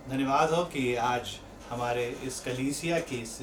धन्यवाद हो कि आज हमारे इस कलीसिया की इस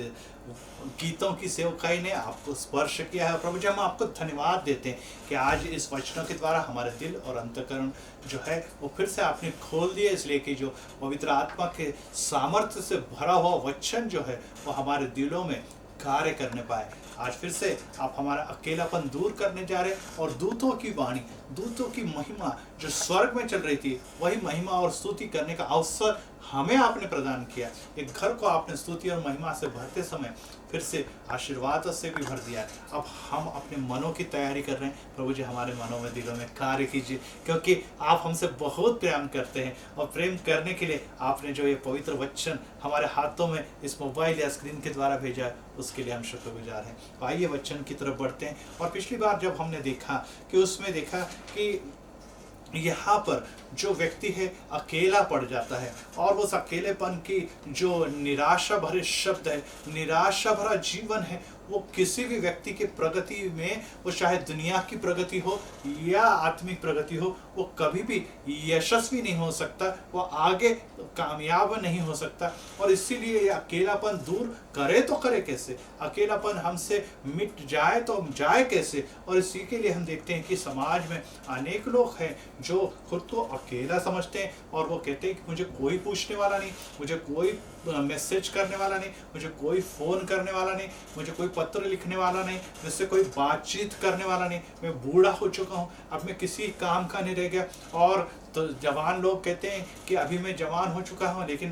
गीतों की सेवकाई ने आपको स्पर्श किया है। प्रभु जी, हम आपको धन्यवाद देते हैं कि आज इस वचनों के द्वारा हमारे दिल और अंतःकरण जो है वो फिर से आपने खोल दिए, इसलिए कि जो पवित्र आत्मा के सामर्थ्य से भरा हुआ वचन जो है वो हमारे दिलों में कार्य करने पाए। आज फिर से आप हमारा अकेलापन दूर करने जा रहे हैं और दूतों की वाणी, दूतों की महिमा जो स्वर्ग में चल रही थी, वही महिमा और स्तुति करने का अवसर हमें आपने प्रदान किया। एक घर को आपने स्तुति और महिमा से भरते समय फिर से आशीर्वाद से भी भर दिया है। अब हम अपने मनों की तैयारी कर रहे हैं। प्रभु जी, हमारे मनों में, दिलों में कार्य कीजिए, क्योंकि आप हमसे बहुत प्रेम करते हैं और प्रेम करने के लिए आपने जो ये पवित्र वचन हमारे हाथों में इस मोबाइल या स्क्रीन के द्वारा भेजा है, उसके लिए हम शुक्रगुजार हैं। तो आइए वचन की तरफ बढ़ते हैं। और पिछली बार जब हमने देखा कि उसमें देखा कि यहाँ पर जो व्यक्ति है अकेला पड़ जाता है और उस अकेलेपन की जो निराशा भरे शब्द है, निराशा भरा जीवन है, वो किसी भी व्यक्ति के प्रगति में, वो चाहे दुनिया की प्रगति हो या आत्मिक प्रगति हो, वो कभी भी यशस्वी नहीं हो सकता, वो आगे कामयाब नहीं हो सकता। और इसीलिए ये अकेलापन दूर करे तो करे कैसे, अकेलापन हमसे मिट जाए तो जाए कैसे। और इसी के लिए हम देखते हैं कि समाज में अनेक लोग हैं जो खुद को अकेला समझते हैं और वो कहते हैं कि मुझे कोई पूछने वाला नहीं, मुझे कोई मैसेज करने वाला नहीं, मुझे कोई फ़ोन करने वाला नहीं, मुझे कोई पत्र लिखने वाला नहीं, मुझसे कोई बातचीत करने वाला नहीं, मैं बूढ़ा हो चुका हूँ, अब मैं किसी काम का नहीं रह गया। और तो जवान लोग कहते हैं कि अभी मैं जवान हो चुका हूँ, लेकिन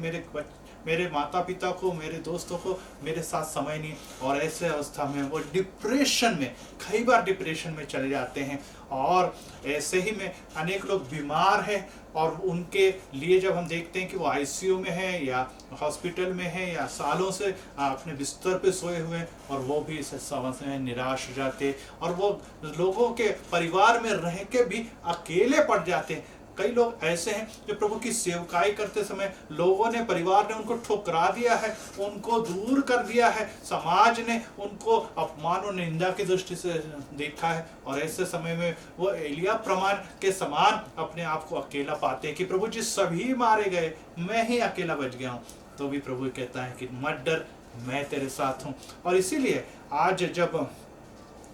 मेरे माता पिता को, मेरे दोस्तों को मेरे साथ समय नहीं। और ऐसे अवस्था में वो डिप्रेशन में, कई बार डिप्रेशन में चले जाते हैं। और ऐसे ही में अनेक लोग बीमार हैं और उनके लिए जब हम देखते हैं कि वो आईसीयू में है या हॉस्पिटल में है या सालों से अपने बिस्तर पे सोए हुए हैं, और वो भी इस समस्या में निराश हो जाते हैं और वो लोगों के परिवार में रह के भी अकेले पड़ जाते हैं। कई लोग ऐसे हैं जो प्रभु की सेवकाई करते समय लोगों ने, परिवार ने उनको ठुकरा दिया है, उनको दूर कर दिया है, समाज ने उनको अपमान और निंदा की दृष्टि से देखा है। और ऐसे समय में वो एलिया प्रमाण के समान अपने आप को अकेला पाते हैं कि प्रभु जी सभी मारे गए, मैं ही अकेला बच गया हूँ। तो भी प्रभु कहता है कि मत डर, मैं तेरे साथ हूँ। और इसीलिए आज जब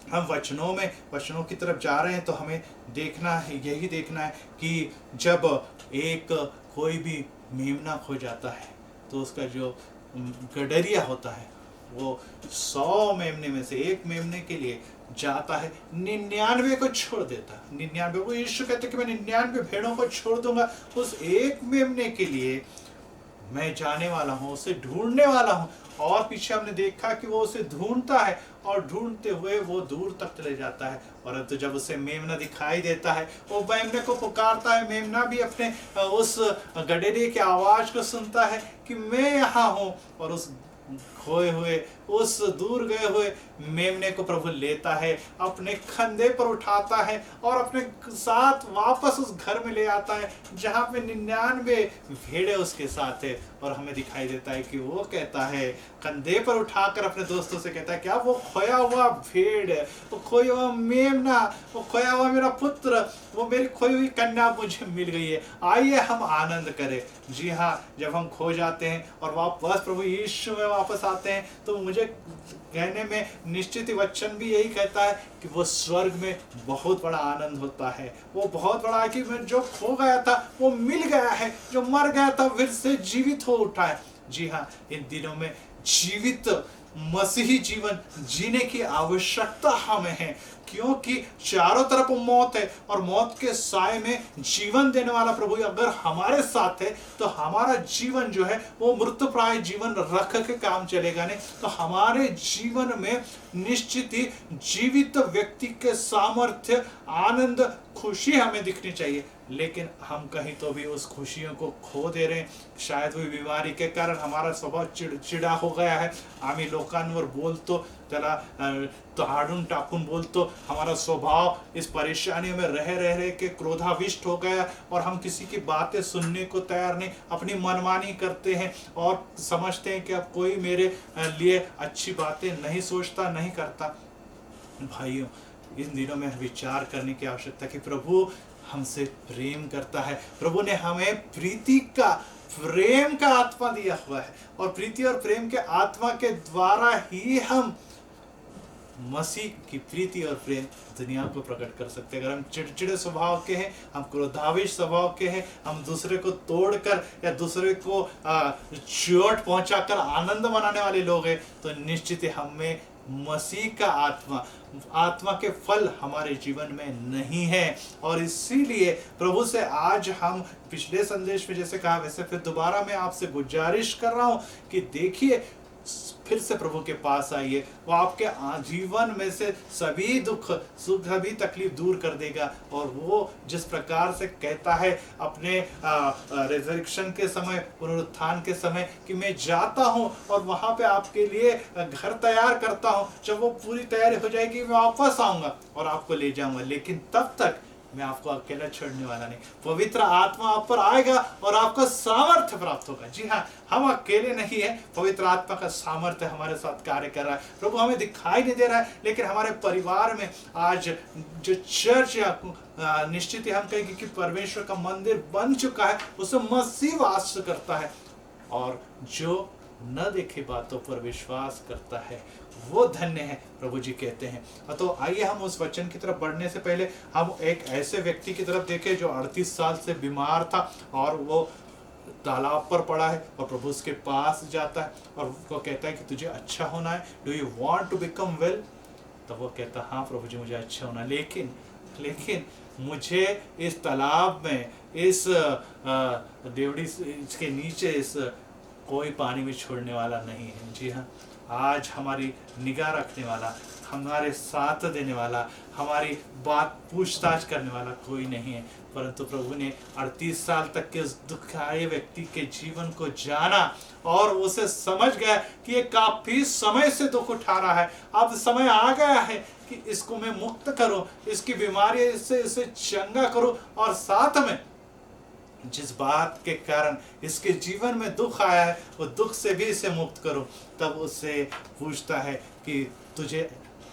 हम वचनों की तरफ जा रहे हैं तो हमें देखना है, यही देखना है कि जब एक कोई भी मेमना खो जाता है तो उसका जो गडरिया होता है वो 100 मेमने में से एक मेमने के लिए जाता है, 99 को छोड़ देता है। 99 को यीशु कहते कि मैं 99 भेड़ों को छोड़ दूंगा, उस एक मेमने के लिए मैं जाने वाला हूँ, उसे ढूंढने वाला हूँ। और पीछे हमने देखा कि वो उसे ढूंढता है और ढूंढते हुए वो दूर तक चले जाता है। और तो जब उसे मेमना दिखाई देता है, वो मेमने को पुकारता है। मेमना भी अपने उस गडरिये की आवाज को सुनता है कि मैं यहाँ हूँ, और उस खोए हुए, उस दूर गए हुए मेमने को प्रभु लेता है, अपने कंधे पर उठाता है और अपने साथ वापस उस घर में ले आता है जहाँ पे 99 भेड़े उसके साथ है। और हमें दिखाई देता है कि वो कहता है, कंधे पर उठाकर अपने दोस्तों से कहता है, क्या वो खोया हुआ भेड़, वो खोया हुआ मेमना, वो खोया हुआ मेरा पुत्र, वो मेरी खोई हुई कन्या मुझे मिल गई है, आइए हम आनंद करें। जी हाँ, जब हम खो जाते हैं और वापस प्रभु यीशु में वापस आते हैं तो मुझे कहने में निश्चित ही वचन भी यही कहता है कि वो स्वर्ग में बहुत बड़ा आनंद होता है। वो बहुत बड़ा है कि मैं जो खो गया था वो मिल गया है, जो मर गया था फिर से जीवित हो उठा है। जी हाँ, इन दिनों में जीवित मसीही जीवन जीने की आवश्यकता हमें है, क्योंकि चारों तरफ मौत है और मौत के साए में जीवन देने वाला प्रभु अगर हमारे साथ है तो हमारा जीवन जो है वो मृतप्राय जीवन रख के काम चलेगा नहीं। तो हमारे जीवन में निश्चित ही जीवित व्यक्ति के सामर्थ्य, आनंद, खुशी हमें दिखनी चाहिए। लेकिन हम कहीं तो भी उस खुशियों को खो दे रहे हैं। शायद वही बीमारी के कारण हमारा स्वभाव चिड़चिड़ा हो गया है। आम्ही लोकांवर बोलतो, त्याला हाडून टाकून बोलतो। हमारा स्वभाव इस परेशानियों में रह के क्रोधाविष्ट हो गया और हम किसी की बातें सुनने को तैयार नहीं, अपनी मनमानी करते हैं और समझते हैं कि अब कोई मेरे लिए अच्छी बातें नहीं सोचता, नहीं करता। भाइयों, इन दिनों में विचार करने की आवश्यकता कि प्रभु हमसे प्रेम करता है। प्रभु ने हमें प्रीति का प्रेम का आत्मा दिया हुआ है, और प्रीति और प्रेम के आत्मा के द्वारा ही हम मसीह की प्रीति और प्रेम दुनिया को प्रकट कर सकते हैं। अगर हम चिड़चिड़े स्वभाव के हैं, हम क्रोधावेश स्वभाव के हैं, हम दूसरे को तोड़कर या दूसरे को चोट पहुंचाकर आनंद मनाने वाले लोग हैं, तो निश्चित ही हमें मसीह का आत्मा के फल हमारे जीवन में नहीं है। और इसीलिए प्रभु से आज हम पिछले संदेश में जैसे कहा, वैसे फिर दोबारा मैं आपसे गुजारिश कर रहा हूं कि देखिए, फिर से प्रभु के पास आइए। वो आपके जीवन में से सभी दुख सुख सभी तकलीफ दूर कर देगा। और वो जिस प्रकार से कहता है अपने रिजरेक्शन के समय, पुनरुत्थान के समय, कि मैं जाता हूँ और वहाँ पे आपके लिए घर तैयार करता हूँ, जब वो पूरी तैयारी हो जाएगी मैं वापस आऊँगा और आपको ले जाऊँगा, लेकिन तब तक मैं आपको अकेला छोड़ने वाला नहीं। पवित्र आत्मा आप पर आएगा और आपको सामर्थ्य प्राप्त होगा। जी हाँ, हम अकेले नहीं है, पवित्र आत्मा का सामर्थ्य हमारे साथ कार्य कर रहा है। प्रभु हमें दिखाई नहीं दे रहा है, लेकिन हमारे परिवार में आज जो चर्च या निश्चित ही हम कहेंगे कि परमेश्वर का मंदिर बन चुका है, उसमें मसीह वास करता है। और जो न देखे बातों पर विश्वास करता है वो धन्य है, प्रभु जी कहते हैं। तो आइए हम उस वचन की तरफ बढ़ने से पहले हम एक ऐसे व्यक्ति की तरफ देखें जो 38 साल से बीमार था और वो तालाब पर पड़ा है और प्रभु उसके पास जाता है और वो कहता है कि तुझे अच्छा होना है, do you want to become well? तब वो कहता है हाँ प्रभु जी मुझे अच्छा होना है, लेकिन मुझे इस तालाब में, इस देवड़ी के नीचे, इस कोई पानी में छोड़ने वाला नहीं है। जी हाँ, आज हमारी निगाह रखने वाला, हमारे साथ देने वाला, हमारी बात पूछताछ करने वाला कोई नहीं है। परंतु प्रभु ने 38 साल तक के उस दुखदाई व्यक्ति के जीवन को जाना और उसे समझ गया कि ये काफी समय से दुख उठा रहा है, अब समय आ गया है कि इसको मैं मुक्त करूं, इसकी बीमारी से इसे चंगा करूं, और साथ में जिस बात के कारण इसके जीवन में दुख आया है वो दुख से भी इसे मुक्त करो। तब उससे पूछता है कि तुझे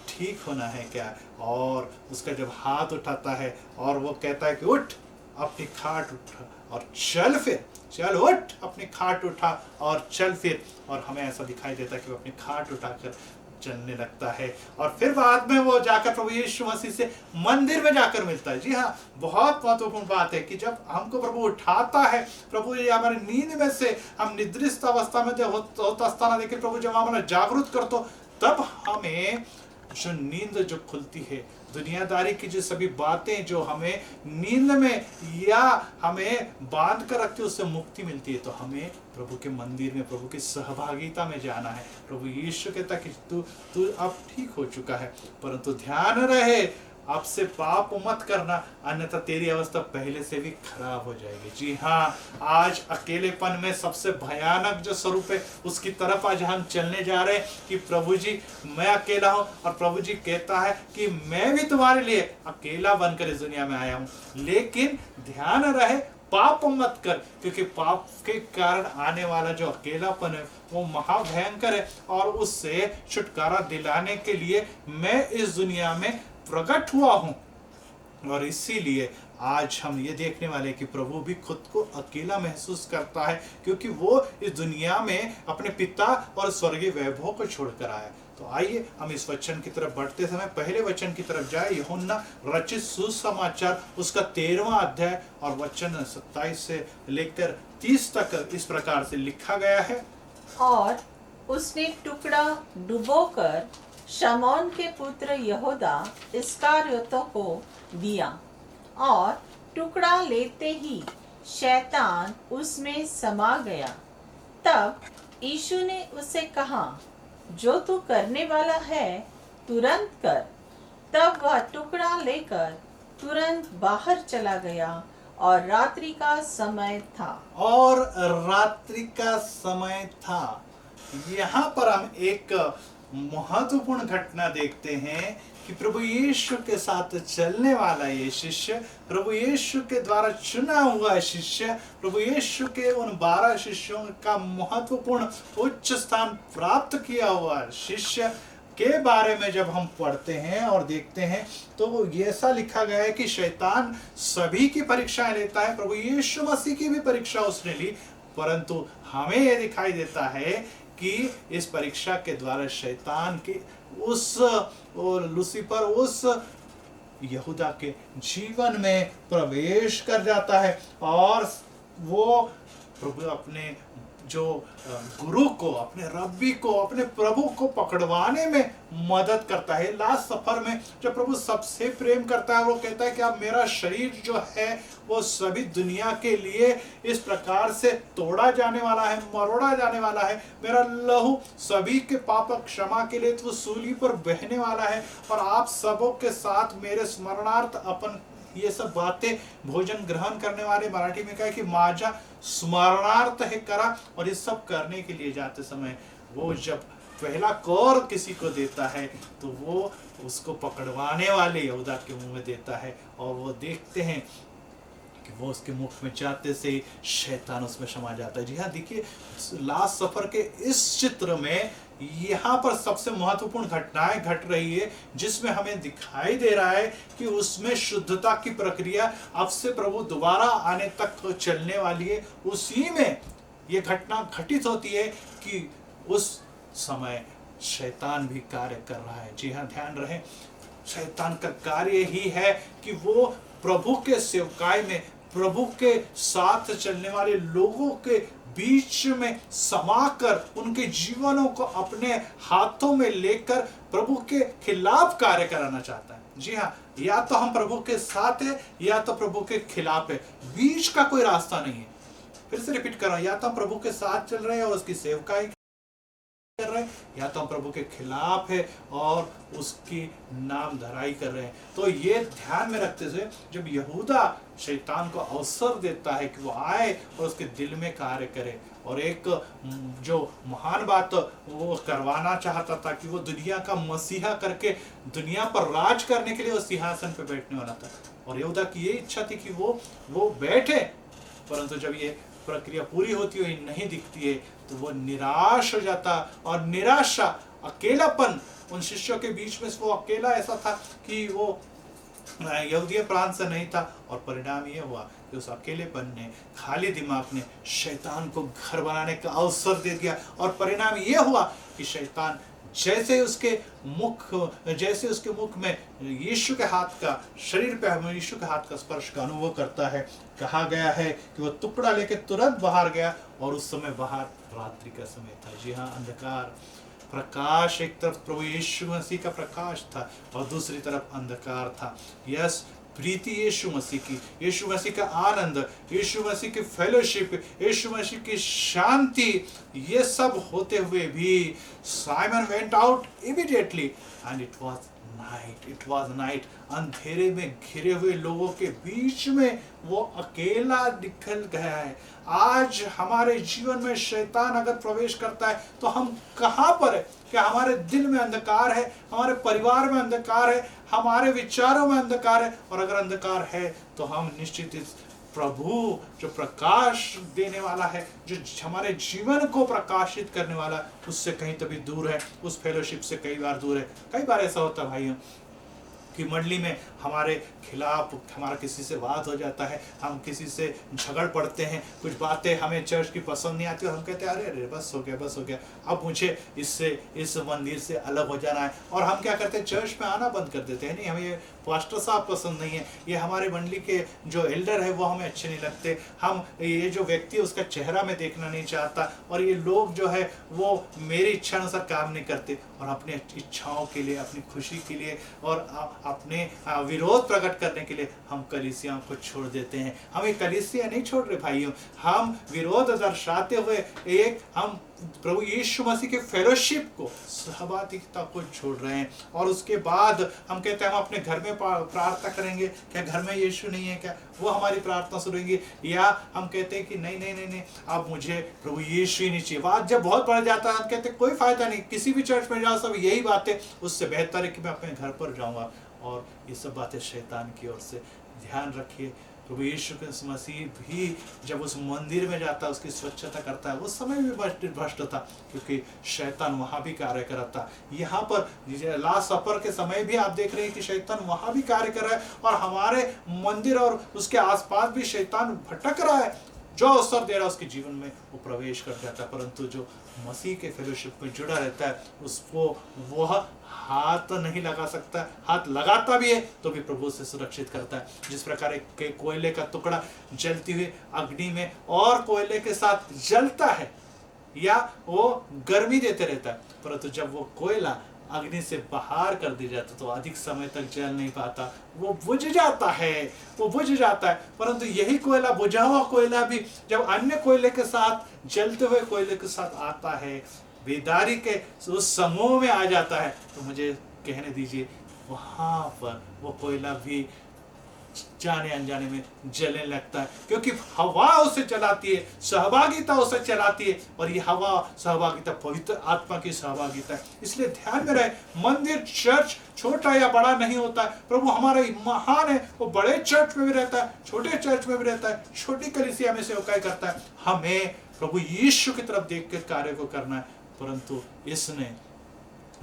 ठीक होना है क्या? और उसका जब हाथ उठाता है और वो कहता है कि उठ, अपनी खाट उठा और चल, फिर चल उठ, अपनी खाट उठा और चल फिर। और हमें ऐसा दिखाई देता है कि वो अपनी खाट उठाकर चलने लगता है। और फिर बाद में वो जाकर प्रभु यीशु मसीह से मंदिर में जाकर मिलता है। जी हाँ, बहुत महत्वपूर्ण बात है कि जब हमको प्रभु उठाता है, प्रभु ये हमारे नींद में से, हम निद्रिस्त अवस्था में होता स्थान देखे प्रभु जब हमें जागृत करतो, तब हमें जो नींद जो खुलती है, दुनियादारी की जो सभी बातें जो हमें नींद में या हमें बांध कर रखती है, उससे मुक्ति मिलती है। तो हमें प्रभु के मंदिर में, प्रभु की सहभागिता में जाना है। प्रभु यीशु कहता कि तू अब ठीक हो चुका है, परंतु ध्यान रहे अब से पाप मत करना, अन्यथा तेरी अवस्था पहले से भी खराब हो जाएगी। जी हाँ, आज अकेलेपन में सबसे भयानक जो स्वरूप है उसकी तरफ आज हम चलने जा रहे हैं कि प्रभु जी मैं अकेला हूँ, और प्रभु जी कहता है कि मैं भी तुम्हारे लिए अकेला बनकर इस दुनिया में आया हूँ, लेकिन ध्यान रहे पाप मत कर, क्योंकि पाप के कारण आने वाला जो अकेलापन है वो महाभयंकर है, और उससे छुटकारा दिलाने के लिए मैं इस दुनिया में प्रकट हुआ हूं। और इसीलिए आज हम ये देखने वाले कि प्रभु भी खुद को अकेला महसूस करता है, क्योंकि वो इस दुनिया में अपने पिता और स्वर्गीय वैभव को छोड़कर आया। तो आइए हम इस वचन की तरफ बढ़ते समय पहले वचन की तरफ जाए। यूहन्ना रचित सुसमाचार उसका 13वां अध्याय और वचन 27 से लेकर 30 तक इस प्रकार से लिखा गया है। और उसने टुकड़ा डुबोकर शमौन के पुत्र यहूदा इस्करियोत को दिया, और टुकड़ा लेते ही शैतान उसमें समा गया। तब यीशु ने उसे कहा, जो तू करने वाला है तुरंत कर। तब वह टुकड़ा लेकर तुरंत बाहर चला गया, और रात्रि का समय था। यहाँ पर हम एक महत्वपूर्ण घटना देखते हैं कि प्रभु यीशु के साथ चलने वाला ये शिष्य, प्रभु यीशु के द्वारा चुना हुआ शिष्य, प्रभु यीशु के उन 12 शिष्यों का महत्वपूर्ण उच्च स्थान प्राप्त किया हुआ शिष्य के बारे में जब हम पढ़ते हैं और देखते हैं तो ऐसा लिखा गया है कि शैतान सभी की परीक्षाएं लेता है। प्रभु यीशु मसीह की भी परीक्षा उसने ली, परंतु हमें यह दिखाई देता है कि इस परीक्षा के द्वारा शैतान के उस लूसीफर उस यहूदा के जीवन में प्रवेश कर जाता है और वो प्रभु अपने जो गुरु को, अपने रब्बी को, अपने प्रभु को पकड़वाने में मदद करता है। लास्ट सफर में जब प्रभु सबसे प्रेम करता है, वो कहता है कि अब मेरा शरीर जो है वो सभी दुनिया के लिए इस प्रकार से तोड़ा जाने वाला है, मरोड़ा जाने वाला है। मेरा लहू सभी के पाप क्षमा के लिए तो सूली पर बहने वाला है और आप सबों के साथ मेरे स्मरणार्थ अपन ये सब बातें भोजन ग्रहण करने वाले मराठी में कहा कि माझा स्मरणार्थ है करा। और ये सब करने के लिए जाते समय वो जब पहला कौर किसी को देता है तो वो उसको पकड़वाने वाले यहूदा के मुंह में देता है और वो देखते हैं कि वो उसके मुख में जाते से शैतान उसमें समा जाता है। जी हाँ, देखिए लास्ट सफर के इस चित्र में यहाँ पर सबसे महत्वपूर्ण घटनाएं घट रही है जिसमें हमें दिखाई दे रहा है कि उसमें शुद्धता की प्रक्रिया अब से प्रभु दोबारा आने तक चलने वाली है। उसी में ये घटना घटित होती है कि उस समय शैतान भी कार्य कर रहा है। जी हाँ, ध्यान रहे, शैतान का कार्य ही है कि वो प्रभु के सेवकाई में, प्रभु के साथ चलने वाले लोगों के बीच में समाकर उनके जीवनों को अपने हाथों में लेकर प्रभु के खिलाफ कार्य कराना चाहता है। जी हाँ, या तो हम प्रभु के साथ है या तो प्रभु के खिलाफ है, बीच का कोई रास्ता नहीं है। फिर से रिपीट कर रहा हूं, या तो हम प्रभु के साथ चल रहे हैं और उसकी सेवकाई कर रहे हैं, या तो हम प्रभु के खिलाफ है और उसकी नाम धराई कर रहे हैं। तो ये ध्यान में रखते हुए जब यहूदा शैतान को अवसर देता है कि वो आए और उसके दिल में कार्य करे और एक जो महान बात वो करवाना चाहता था कि वो दुनिया का मसीहा करके दुनिया पर राज करने के लिए उस सिंहासन पर बैठने वाला था और यहूदा की ये इच्छा थी कि वो बैठे, परंतु जब ये प्रक्रिया पूरी होती हुई नहीं दिखती है तो वो निराश हो जाता और निराशा, अकेलापन उन शिष्यों के बीच में वो अकेला ऐसा था कि वो यहूदिया प्रांत से नहीं था और परिणाम ये हुआ कि उस अकेलेपन ने, खाली दिमाग ने शैतान को घर बनाने का अवसर दे दिया और परिणाम ये हुआ कि शैतान जैसे उसके मुख में यीशु के हाथ का, शरीर पे यीशु के हाथ का स्पर्श का अनुभव करता है, कहा गया है कि वो टुकड़ा लेके तुरंत बाहर गया और उस समय बाहर रात्रि का समय था। जी हाँ, अंधकार, प्रकाश, एक तरफ प्रभु यीशु मसीह का प्रकाश था और दूसरी तरफ अंधकार था। यस, प्रीति यीशु मसीह की, यीशु मसीह का आनंद, यीशु मसीह की फेलोशिप, यीशु मसीह की शांति, ये सब होते हुए भी Simon went out immediately and it was night. अंधेरे में घिरे हुए लोगों के बीच में वो अकेला निकल गया है। आज हमारे जीवन में शैतान अगर प्रवेश करता है तो हम कहाँ पर है? क्या हमारे दिल में अंधकार है, हमारे परिवार में अंधकार है, हमारे विचारों में अंधकार है? और अगर अंधकार है तो हम निश्चित इस प्रभु जो प्रकाश देने वाला है, जो हमारे जीवन को प्रकाशित करने वाला, उससे कहीं तभी दूर है, उस फेलोशिप से कई बार दूर है। कई बार ऐसा होता है भाइयों कि मंडली में हमारे खिलाफ हमारा किसी से बात हो जाता है, हम किसी से झगड़ पड़ते हैं, कुछ बातें हमें चर्च की पसंद नहीं आती और हम कहते हैं अरे अरे बस हो गया, अब मुझे इस मंदिर से अलग हो जाना है। और हम क्या करते हैं, चर्च में आना बंद कर देते हैं। नहीं, हमें ये पास्टर साहब पसंद नहीं है, ये हमारे मंडली के जो एल्डर है वो हमें अच्छे नहीं लगते, हम ये जो व्यक्ति है उसका चेहरा में देखना नहीं चाहता, और ये लोग जो है वो मेरी इच्छा अनुसार काम नहीं करते। और अपनी इच्छाओं के लिए, अपनी खुशी के लिए और अपने विरोध प्रकट करने के लिए हम कलीसियाओं को छोड़ देते हैं। हम एक कलीसिया नहीं छोड़ रहे भाइयों, हम विरोध दर्शाते हुए हम प्रभु यीशु मसीह के फेलोशिप को, सहभागिता को छोड़ रहे हैं। और उसके बाद हम कहते हैं हम अपने घर में प्रार्थना करेंगे, क्या घर में यीशु नहीं है क्या? वो हमारी प्रार्थना सुनेंगे। या हम कहते हैं कि नहीं, अब मुझे प्रभु यीशु ही नहीं चाहिए। बात जब बहुत बढ़ जाता है हम कहते हैं कोई फायदा नहीं, किसी भी चर्च में जाओ सब यही बातें, उससे बेहतर है कि मैं अपने घर पर जाऊंगा। और ये सब बातें शैतान की ओर से। ध्यान रखिए, प्रभु यीशु मसीह भी जब उस मंदिर में जाता है, उसकी स्वच्छता करता है, उस समय भी भ्रष्ट था क्योंकि शैतान वहां भी कार्य कर रहा था। यहाँ पर लास्ट सफर के समय भी आप देख रहे हैं कि शैतान वहां भी कार्य कर रहा है और हमारे मंदिर और उसके आसपास भी शैतान भटक रहा है। जो अवसर दे रहा है उसके जीवन में वो प्रवेश कर जाता है। परंतु जो मसीह के फेलोशिप में जुड़ा रहता है उसको वह हाथ नहीं लगा सकता, हाथ लगाता भी है तो भी प्रभु से सुरक्षित करता है। जिस प्रकार एक कोयले का टुकड़ा जलती हुई अग्नि में और कोयले के साथ जलता है या वो गर्मी देते रहता है, परंतु जब वो कोयला अग्नि से बाहर कर दिया जाता तो अधिक समय तक जल नहीं पाता, वो बुझ जाता है, वो बुझ जाता है। परंतु यही कोयला, बुझा हुआ कोयला भी जब अन्य कोयले के साथ, जलते हुए कोयले के साथ आता है, बेदारी के उस समूह में आ जाता है, तो मुझे कहने दीजिए वहां पर वो कोयला भी जाने अनजाने में जलने लगता है, क्योंकि हवा उसे चलाती है, सहभागिता उसे चलाती है, और ये हवा सहभागिता पवित्र आत्मा की सहभागिता है। इसलिए ध्यान में रहे, मंदिर चर्च छोटा या बड़ा नहीं होता है। प्रभु हमारा महान है, वो बड़े चर्च में भी रहता है, छोटे चर्च में भी रहता है, छोटी कलीसिया में सेवकाई करता है। हमें प्रभु यीशु की तरफ देख कर कार्य को करना है। परंतु इसने,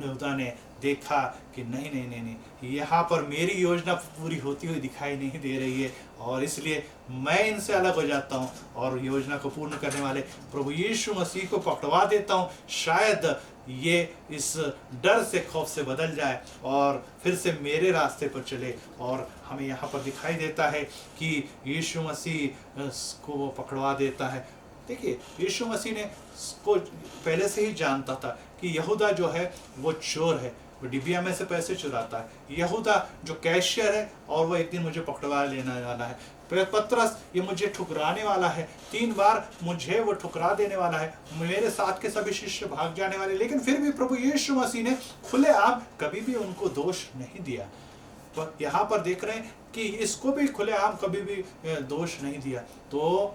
यहूदा ने देखा कि नहीं नहीं नहीं नहीं, यहाँ पर मेरी योजना पूरी होती हुई दिखाई नहीं दे रही है, और इसलिए मैं इनसे अलग हो जाता हूँ और योजना को पूर्ण करने वाले प्रभु यीशु मसीह को पकड़वा देता हूँ। शायद ये इस डर से, खौफ से बदल जाए और फिर से मेरे रास्ते पर चले। और हमें यहाँ पर दिखाई देता है कि यीशु मसीह को वो पकड़वा देता है। देखिए, यीशु मसीह ने को पहले से ही जानता था कि यहूदा जो है वो चोर है, वो डिबिया में से पैसे चुराता है। यहूदा जो कैशियर है और वो एक दिन मुझे पकड़वा लेने वाला है। पतरस ये मुझे ठुकराने वाला है, 3 बार मुझे वो ठुकरा देने वाला है, मेरे साथ के सभी शिष्य भाग जाने वाले। लेकिन फिर भी प्रभु यीशु मसीह ने खुलेआम कभी भी उनको दोष नहीं दिया। पर यहाँ पर देख रहे हैं कि इसको भी खुलेआम कभी भी दोष नहीं दिया। तो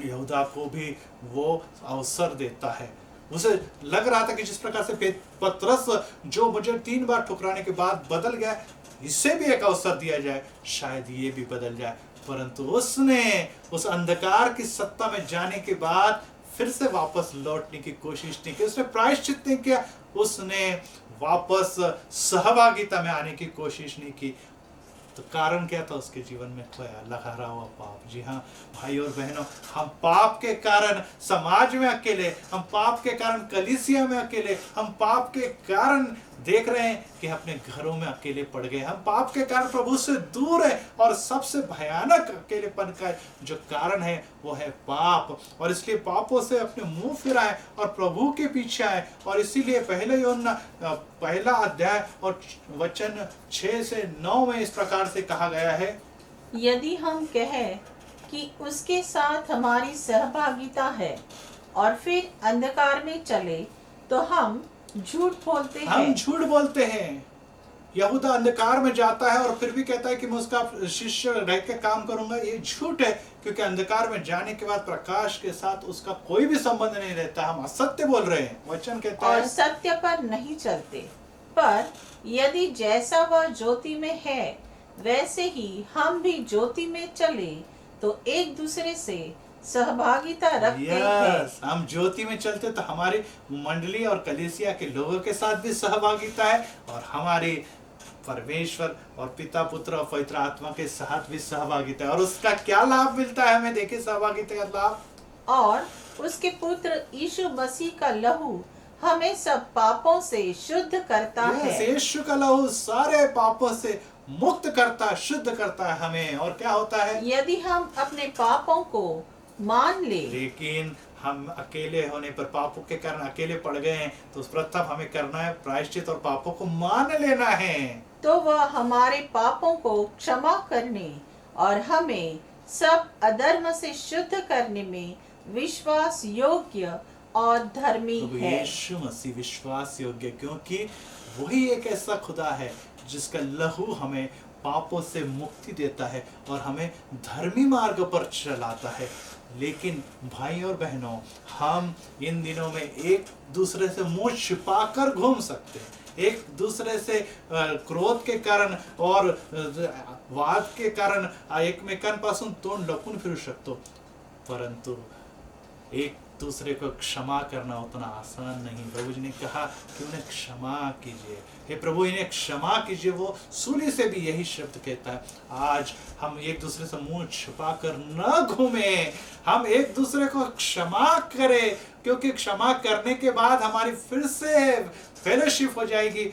यहूदा को भी वो अवसर देता है। उसे लग रहा था कि जिस प्रकार से पतरस जो मुझे 3 बार ठुकराने के बाद बदल गया, इसे भी एक अवसर दिया जाए, शायद ये भी बदल जाए। परंतु उसने उस अंधकार की सत्ता में जाने के बाद फिर से वापस लौटने की कोशिश नहीं की, उसने प्रायश्चित नहीं किया, उसने वापस सहभागिता में आने की कोशिश नहीं की। तो कारण क्या था उसके जीवन में? खोया, लगा हुआ पाप। जी हाँ भाई और बहनों, हम पाप के कारण समाज में अकेले, हम पाप के कारण कलीसिया में अकेले, हम पाप के कारण देख रहे हैं कि अपने घरों में अकेले पड़ गए, हम पाप के कारण प्रभु से दूर है। और सबसे भयानक अकेलेपन का जो कारण है वो है पाप। और इसलिए पापों से अपने मुंह फिराए और प्रभु के पीछे आए। और इसीलिए पहले यूहन्ना पहला अध्याय और वचन 6 से 9 में इस प्रकार से कहा गया है, यदि हम कहें कि उसके साथ हमारी सहभागिता है और फिर अंधकार में चले तो हम झूठ बोलते हैं। हम झूठ बोलते हैं। यहूदा अंधकार में जाता है और फिर भी कहता है कि मैं उसका शिष्य रह के काम करूंगा, ये झूठ है। क्योंकि अंधकार में जाने के बाद प्रकाश के साथ उसका कोई भी संबंध नहीं रहता। हम असत्य बोल रहे हैं, वचन कहता है, और सत्य पर नहीं चलते। पर यदि जैसा वह ज्योति में है वैसे ही हम भी ज्योति में चले तो एक दूसरे से सहभागिता रखते हैं। हम ज्योति में चलते तो हमारी मंडली और कलीसिया के लोगों के साथ भी सहभागिता है, और हमारे परमेश्वर और पिता, पुत्र और पवित्र आत्मा के साथ भी सहभागिता है। और उसका क्या लाभ मिलता है हमें? देखिए सहभागिता का लाभ, और उसके पुत्र यीशु मसीह का लहू हमें सब पापों से शुद्ध करता है। यीशु का लहू सारे पापों से मुक्त करता, शुद्ध करता है हमें। और क्या होता है? यदि हम अपने पापों को मान ले, लेकिन हम अकेले होने पर, पापों के कारण अकेले पड़ गए हैं, तो प्रथम हमें करना है प्रायश्चित और पापों को मान लेना है। तो वह हमारे पापों को क्षमा करने और हमें सब अधर्म से शुद्ध करने में विश्वास योग्य और धर्मी है। यीशु मसीह विश्वास योग्य, क्योंकि वही एक ऐसा खुदा है जिसका लहू हमें पापों से मुक्ति देता है और हमें धर्मी मार्ग पर चलाता है। लेकिन भाई और बहनों, हम इन दिनों में एक दूसरे से मुंह छिपाकर घूम सकते हैं, एक दूसरे से क्रोध के कारण और वाद के कारण एकमेकांपासून तोंड लपून फिरू शकतो, परंतु एक दूसरे को क्षमा करना उतना आसान नहीं। प्रभु जी ने कहा कि उन्हें क्षमा कीजिए, हे प्रभु इन्हें क्षमा कीजिए। वो सूली से भी यही शब्द कहता है। आज हम एक दूसरे से मुंह छुपा कर न घूमे, हम एक दूसरे को क्षमा करें, क्योंकि क्षमा करने के बाद हमारी फिर से फेलोशिप हो जाएगी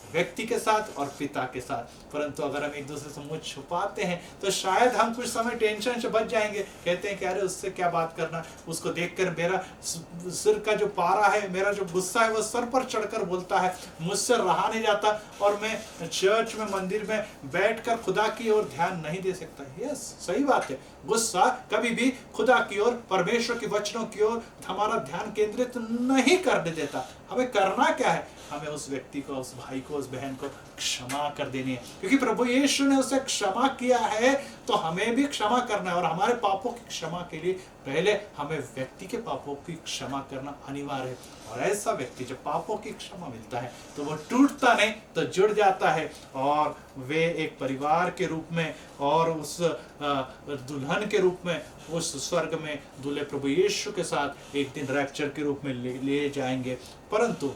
व्यक्ति के साथ और पिता के साथ। परंतु अगर हम एक दूसरे से मुंह छुपाते हैं तो शायद हम कुछ समय टेंशन से बच जाएंगे। कहते हैं कि अरे उससे क्या बात करना, उसको देखकर मेरा सिर का जो पारा है, मेरा जो गुस्सा है वो सर पर चढ़कर बोलता है, मुझसे रहा नहीं जाता और मैं चर्च में मंदिर में बैठकर खुदा की ओर ध्यान नहीं दे सकता। यस, सही बात है। गुस्सा कभी भी खुदा की ओर, परमेश्वर के वचनों की ओर हमारा ध्यान केंद्रित नहीं करने देता। हमें करना क्या है? हमें उस व्यक्ति को, उस भाई को, उस बहन को क्षमा कर देनी है, क्योंकि प्रभु यीशु ने उसे क्षमा किया है तो हमें भी क्षमा करना है। और हमारे पापों की क्षमा के लिए पहले हमें व्यक्ति के पापों की क्षमा करना अनिवार्य है। और ऐसा व्यक्ति जब पापों की क्षमा मिलता है तो वो टूटता नहीं तो जुड़ जाता है, और वे एक परिवार के रूप में और उस दुल्हन के रूप में उस स्वर्ग में दूल्हे प्रभु यीशु के साथ एक दिन रैप्चर के रूप में ले जाएंगे। परंतु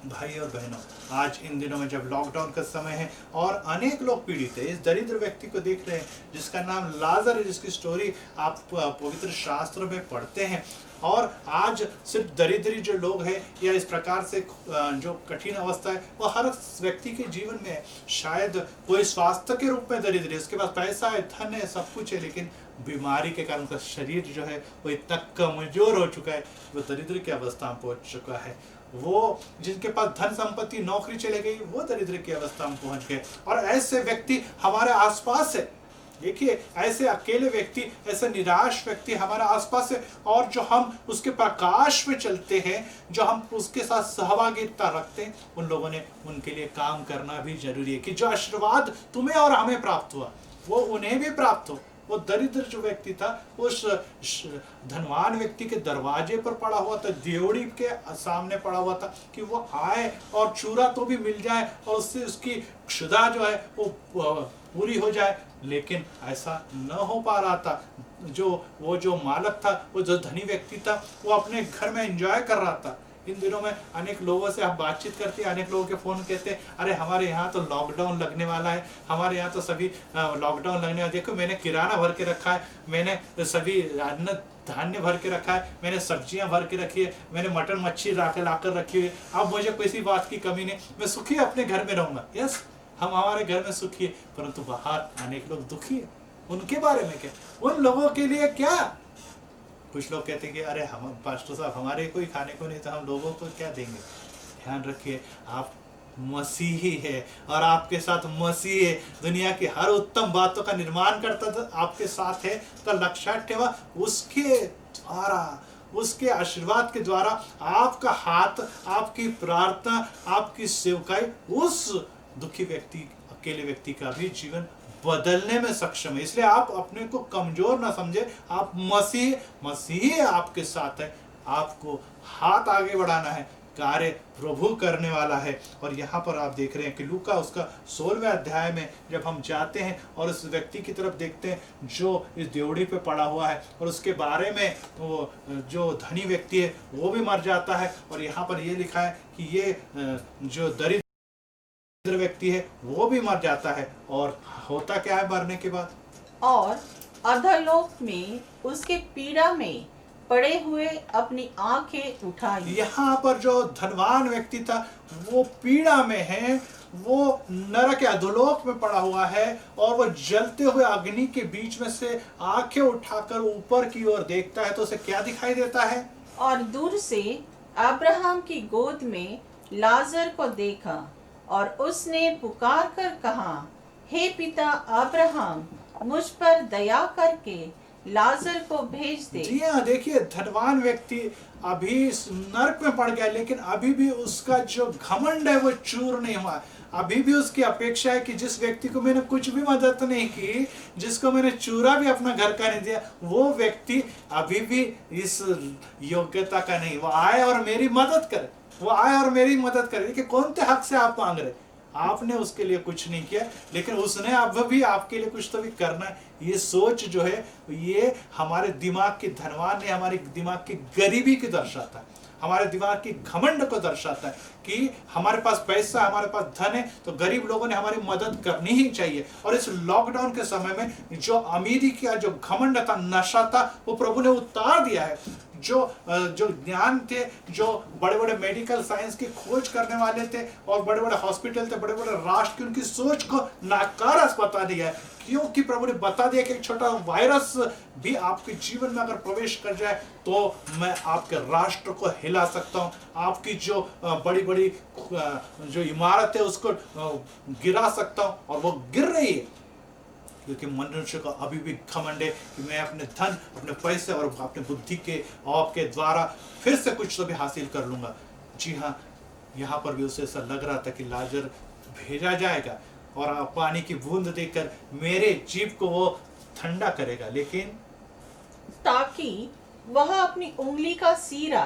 भाई और बहनों, आज इन दिनों में जब लॉकडाउन का समय है और अनेक लोग पीड़ित है, इस दरिद्र व्यक्ति को देख रहे हैं जिसका नाम लाजर है, जिसकी स्टोरी आप पवित्र शास्त्र में पढ़ते हैं। और आज सिर्फ दरिद्री जो लोग हैं या इस प्रकार से जो कठिन अवस्था है वो हर व्यक्ति के जीवन में है। शायद कोई स्वास्थ्य के रूप में दरिद्र है, उसके पास पैसा है, धन है, सब कुछ है, लेकिन बीमारी के कारण उसका शरीर जो है वो इतना कमजोर हो चुका है, वो दरिद्र की अवस्था में पहुंच चुका है। वो जिनके पास धन संपत्ति, नौकरी चले गई, वो दरिद्र की अवस्था में पहुंच गए। और ऐसे व्यक्ति हमारे आसपास है। देखिए, ऐसे अकेले व्यक्ति, ऐसे निराश व्यक्ति हमारे आसपास है, और जो हम उसके प्रकाश में चलते हैं, जो हम उसके साथ सहभागिता रखते हैं, उन लोगों ने उनके लिए काम करना भी जरूरी है कि जो आशीर्वाद तुम्हें और हमें प्राप्त हुआ वो उन्हें भी प्राप्त हो। वो दरिद्र जो व्यक्ति था उस धनवान व्यक्ति के दरवाजे पर पड़ा हुआ था, देवड़ी के सामने पड़ा हुआ था कि वो आए और चूरा तो भी मिल जाए और उससे उसकी क्षुधा जो है वो पूरी हो जाए, लेकिन ऐसा न हो पा रहा था। वो जो मालक था, वो जो धनी व्यक्ति था, वो अपने घर में एंजॉय कर रहा था। इन दिनों में अनेक लोगों से हम बातचीत करते हैं, अनेक लोगों के फोन कहते हैं, अरे हमारे यहाँ तो लॉकडाउन लगने वाला है, हमारे यहाँ तो सभी लॉकडाउन लगने वाला, देखो मैंने किराना भर के रखा है, मैंने सभी अन्न धान्य भर के रखा है, मैंने सब्जियां भर के रखी है, मैंने मटन मच्छी लाकर रखी है, अब मुझे किसी बात की कमी नहीं, मैं सुखी अपने घर में रहूंगा। यस, हम हमारे घर में सुखी है, परंतु बाहर अनेक लोग दुखी है। उनके बारे में क्या? उन लोगों के लिए क्या? कुछ लोग कहते हैं कि अरे हम पास्टर साहब हमारे कोई खाने को नहीं तो हम लोगों को क्या देंगे। ध्यान रखिए, आप मसीही है और आपके साथ मसीह है, दुनिया की हर उत्तम बातों का निर्माण करता था, आपके साथ है। तो लक्ष्य ठेवा, उसके द्वारा, उसके आशीर्वाद के द्वारा आपका हाथ, आपकी प्रार्थना, आपकी सेवकाई उस दुखी व्यक्ति, अकेले व्यक्ति का भी जीवन बदलने में सक्षम है। इसलिए आप अपने को कमजोर ना समझे, आप मसीह आपके साथ है, आपको हाथ आगे बढ़ाना है, कार्य प्रभु करने वाला है। और यहाँ पर आप देख रहे हैं कि लूका उसका 16वें अध्याय में जब हम जाते हैं और उस व्यक्ति की तरफ देखते हैं जो इस देवड़ी पे पड़ा हुआ है, और उसके बारे में वो जो धनी व्यक्ति है वो भी मर जाता है। और यहाँ पर ये लिखा है कि ये जो दरिद्र व्यक्ति है वो भी मर जाता है। और होता क्या है मरने के बाद? और अधोलोक में उसके पीड़ा में पड़े हुए अपनी आंखें उठाई। यहाँ पर जो धनवान व्यक्ति था वो पीड़ा में है, वो नरक या अधोलोक में पड़ा हुआ है, और वो जलते हुए अग्नि के बीच में से आंखें उठाकर ऊपर की ओर देखता है तो उसे क्या दिखाई देता है? और दूर से अब्राहम की गोद में लाजर को देखा, और उसने पुकार कर कहा, हे पिता अब्राहम, मुझ पर दया करके लाजर को भेज दे। जी हाँ, देखिए, धनवान व्यक्ति अभी नरक में पड़ गया, लेकिन अभी भी उसका जो घमंड है वो चूर नहीं हुआ। अभी भी उसकी अपेक्षा है कि जिस व्यक्ति को मैंने कुछ भी मदद नहीं की, जिसको मैंने चूरा भी अपना घर का नहीं दिया, वो व्यक्ति अभी भी इस योग्यता का नहीं, वो आए और मेरी मदद करे, वो आए और मेरी मदद करे। देखिए, कौन से हक से आप मांग रहे? आपने उसके लिए कुछ नहीं किया, लेकिन उसने अब भी आपके लिए कुछ तो भी करना है। ये सोच जो है ये हमारे दिमाग की धनवान ने हमारे दिमाग की गरीबी की दर्शाता है, हमारे दिमाग की घमंड को दर्शाता है कि हमारे पास पैसा, हमारे पास धन है तो गरीब लोगों ने हमारी मदद करनी ही चाहिए। और इस लॉकडाउन के समय में जो अमीरी का जो घमंड था, नशा था, वो प्रभु ने उतार दिया है। जो ज्ञान थे, जो बड़े बड़े मेडिकल साइंस की खोज करने वाले थे और बड़े बड़े हॉस्पिटल थे, बड़े बड़े राष्ट्र की उनकी सोच को नाकारस बता दिया है, क्योंकि प्रभु ने बता दिया कि एक छोटा वायरस भी आपके जीवन में अगर प्रवेश कर जाए तो मैं आपके राष्ट्र को हिला सकता हूँ, आपकी जो बड़ी बड़ी जो इमारत है उसको गिरा सकता हूँ। और वो गिर रही है क्योंकि मनुष्य को अभी भी घमंड है कि मैं अपने धन, अपने पैसे और अपने बुद्धि के और के द्वारा फिर से कुछ तो भी हासिल कर लूंगा। जी हाँ, यहाँ पर भी उसे ऐसा लग रहा था कि लाजर भेजा जाएगा और पानी की बूंद देकर मेरे जीव को वो ठंडा करेगा, लेकिन ताकि वह अपनी उंगली का सीरा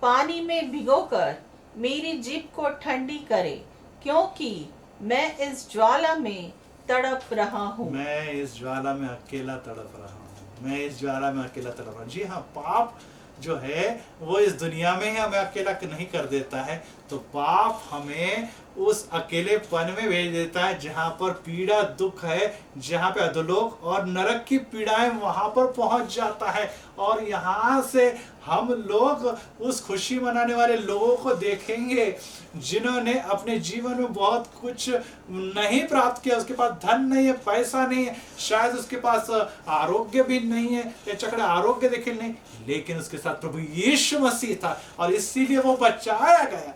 पानी में भिगोकर मेरी जीभ को ठंडी करे, क्योंकि मैं इस ज्वाला में तड़प रहा हूँ। मैं इस ज्वाला में अकेला तड़प रहा हूँ, मैं इस ज्वाला में अकेला तड़प रहा हूँ। जी हाँ, पाप जो है वो इस दुनिया में ही हमें अकेला नहीं कर देता है, तो पाप हमें उस अकेलेपन में भेज देता है जहाँ पर पीड़ा दुख है, जहाँ पे अधोलोक और नरक की पीड़ाएं वहाँ पर पहुँच जाता है। और यहाँ से हम लोग उस खुशी मनाने वाले लोगों को देखेंगे जिन्होंने अपने जीवन में बहुत कुछ नहीं प्राप्त किया, उसके पास धन नहीं है, पैसा नहीं है, शायद उसके पास आरोग्य भी नहीं है, या चकड़े आरोग्य देखिए नहीं, लेकिन उसके साथ प्रभु यीशु मसीह था और इसीलिए वो बचाया गया।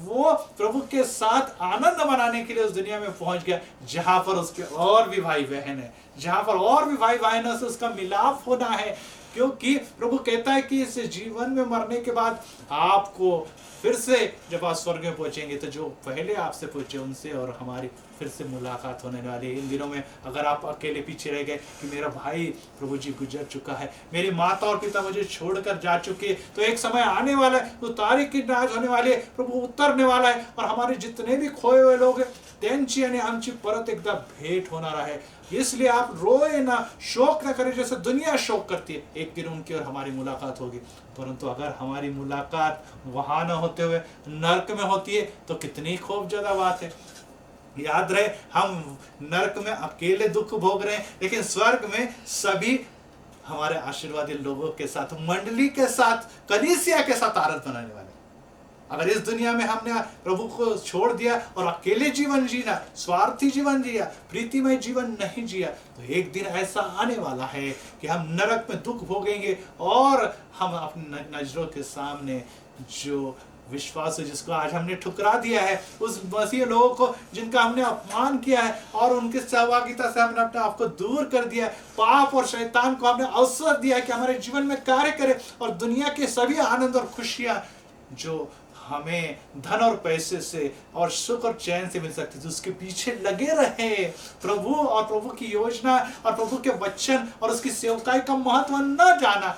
वो प्रभु के साथ आनंद मनाने के लिए उस दुनिया में पहुंच गया जहां पर उसके और भी भाई बहन है, जहां पर और भी भाई बहनों से उसका मिलाप होना है। क्योंकि प्रभु कहता है कि इस जीवन में मरने के बाद आपको फिर से जब आप स्वर्ग में पहुंचेंगे तो जो पहले आपसे पहुंचे उनसे और हमारी फिर से मुलाकात होने वाली है। इन दिनों में अगर आप अकेले पीछे रह गए कि मेरा भाई प्रभु जी गुजर चुका है, मेरी माता और पिता मुझे छोड़कर जा चुके, तो एक समय आने वाला है तो तारीख की नाज होने वाली है, प्रभु उतरने वाला है और हमारे जितने भी खोए हुए लोग हैं त्यांची आणि आमची परत एकदा भेंट होणार आहे। इसलिए आप रोए ना, शोक ना करें जैसे दुनिया शोक करती है, एक दिन उनकी और हमारी मुलाकात होगी। परंतु अगर हमारी मुलाकात वहां न होते हुए नरक में होती है तो कितनी खौफजदा बात है। याद रहे, हम नरक में अकेले दुख भोग रहे हैं, लेकिन स्वर्ग में सभी हमारे आशीर्वादी लोगों के साथ, मंडली के साथ, कलीसिया के साथ आनंद मनाने वाले। अगर इस दुनिया में हमने प्रभु को छोड़ दिया और अकेले जीवन जीना, स्वार्थी जीवन जिया, प्रीतिमय जीवन नहीं जिया, तो एक दिन ऐसा आने वाला है कि हम नरक में दुख भोगेंगे और हम अपने नजरों के सामने जो विश्वास है जिसको आज हमने ठुकरा दिया है, उस मसीह लोगों को जिनका हमने अपमान किया है और उनकी सहभागिता से हमने अपने आप को दूर कर दिया है, पाप और शैतान को हमने अवसर दिया कि हमारे जीवन में कार्य करे और दुनिया के सभी आनंद और खुशियां जो हमें धन और पैसे से और सुख और चैन से मिल सकती थी उसके पीछे लगे रहे। प्रभु और प्रभु की योजना और प्रभु के वचन और उसकी सेवकाई का महत्व न जाना,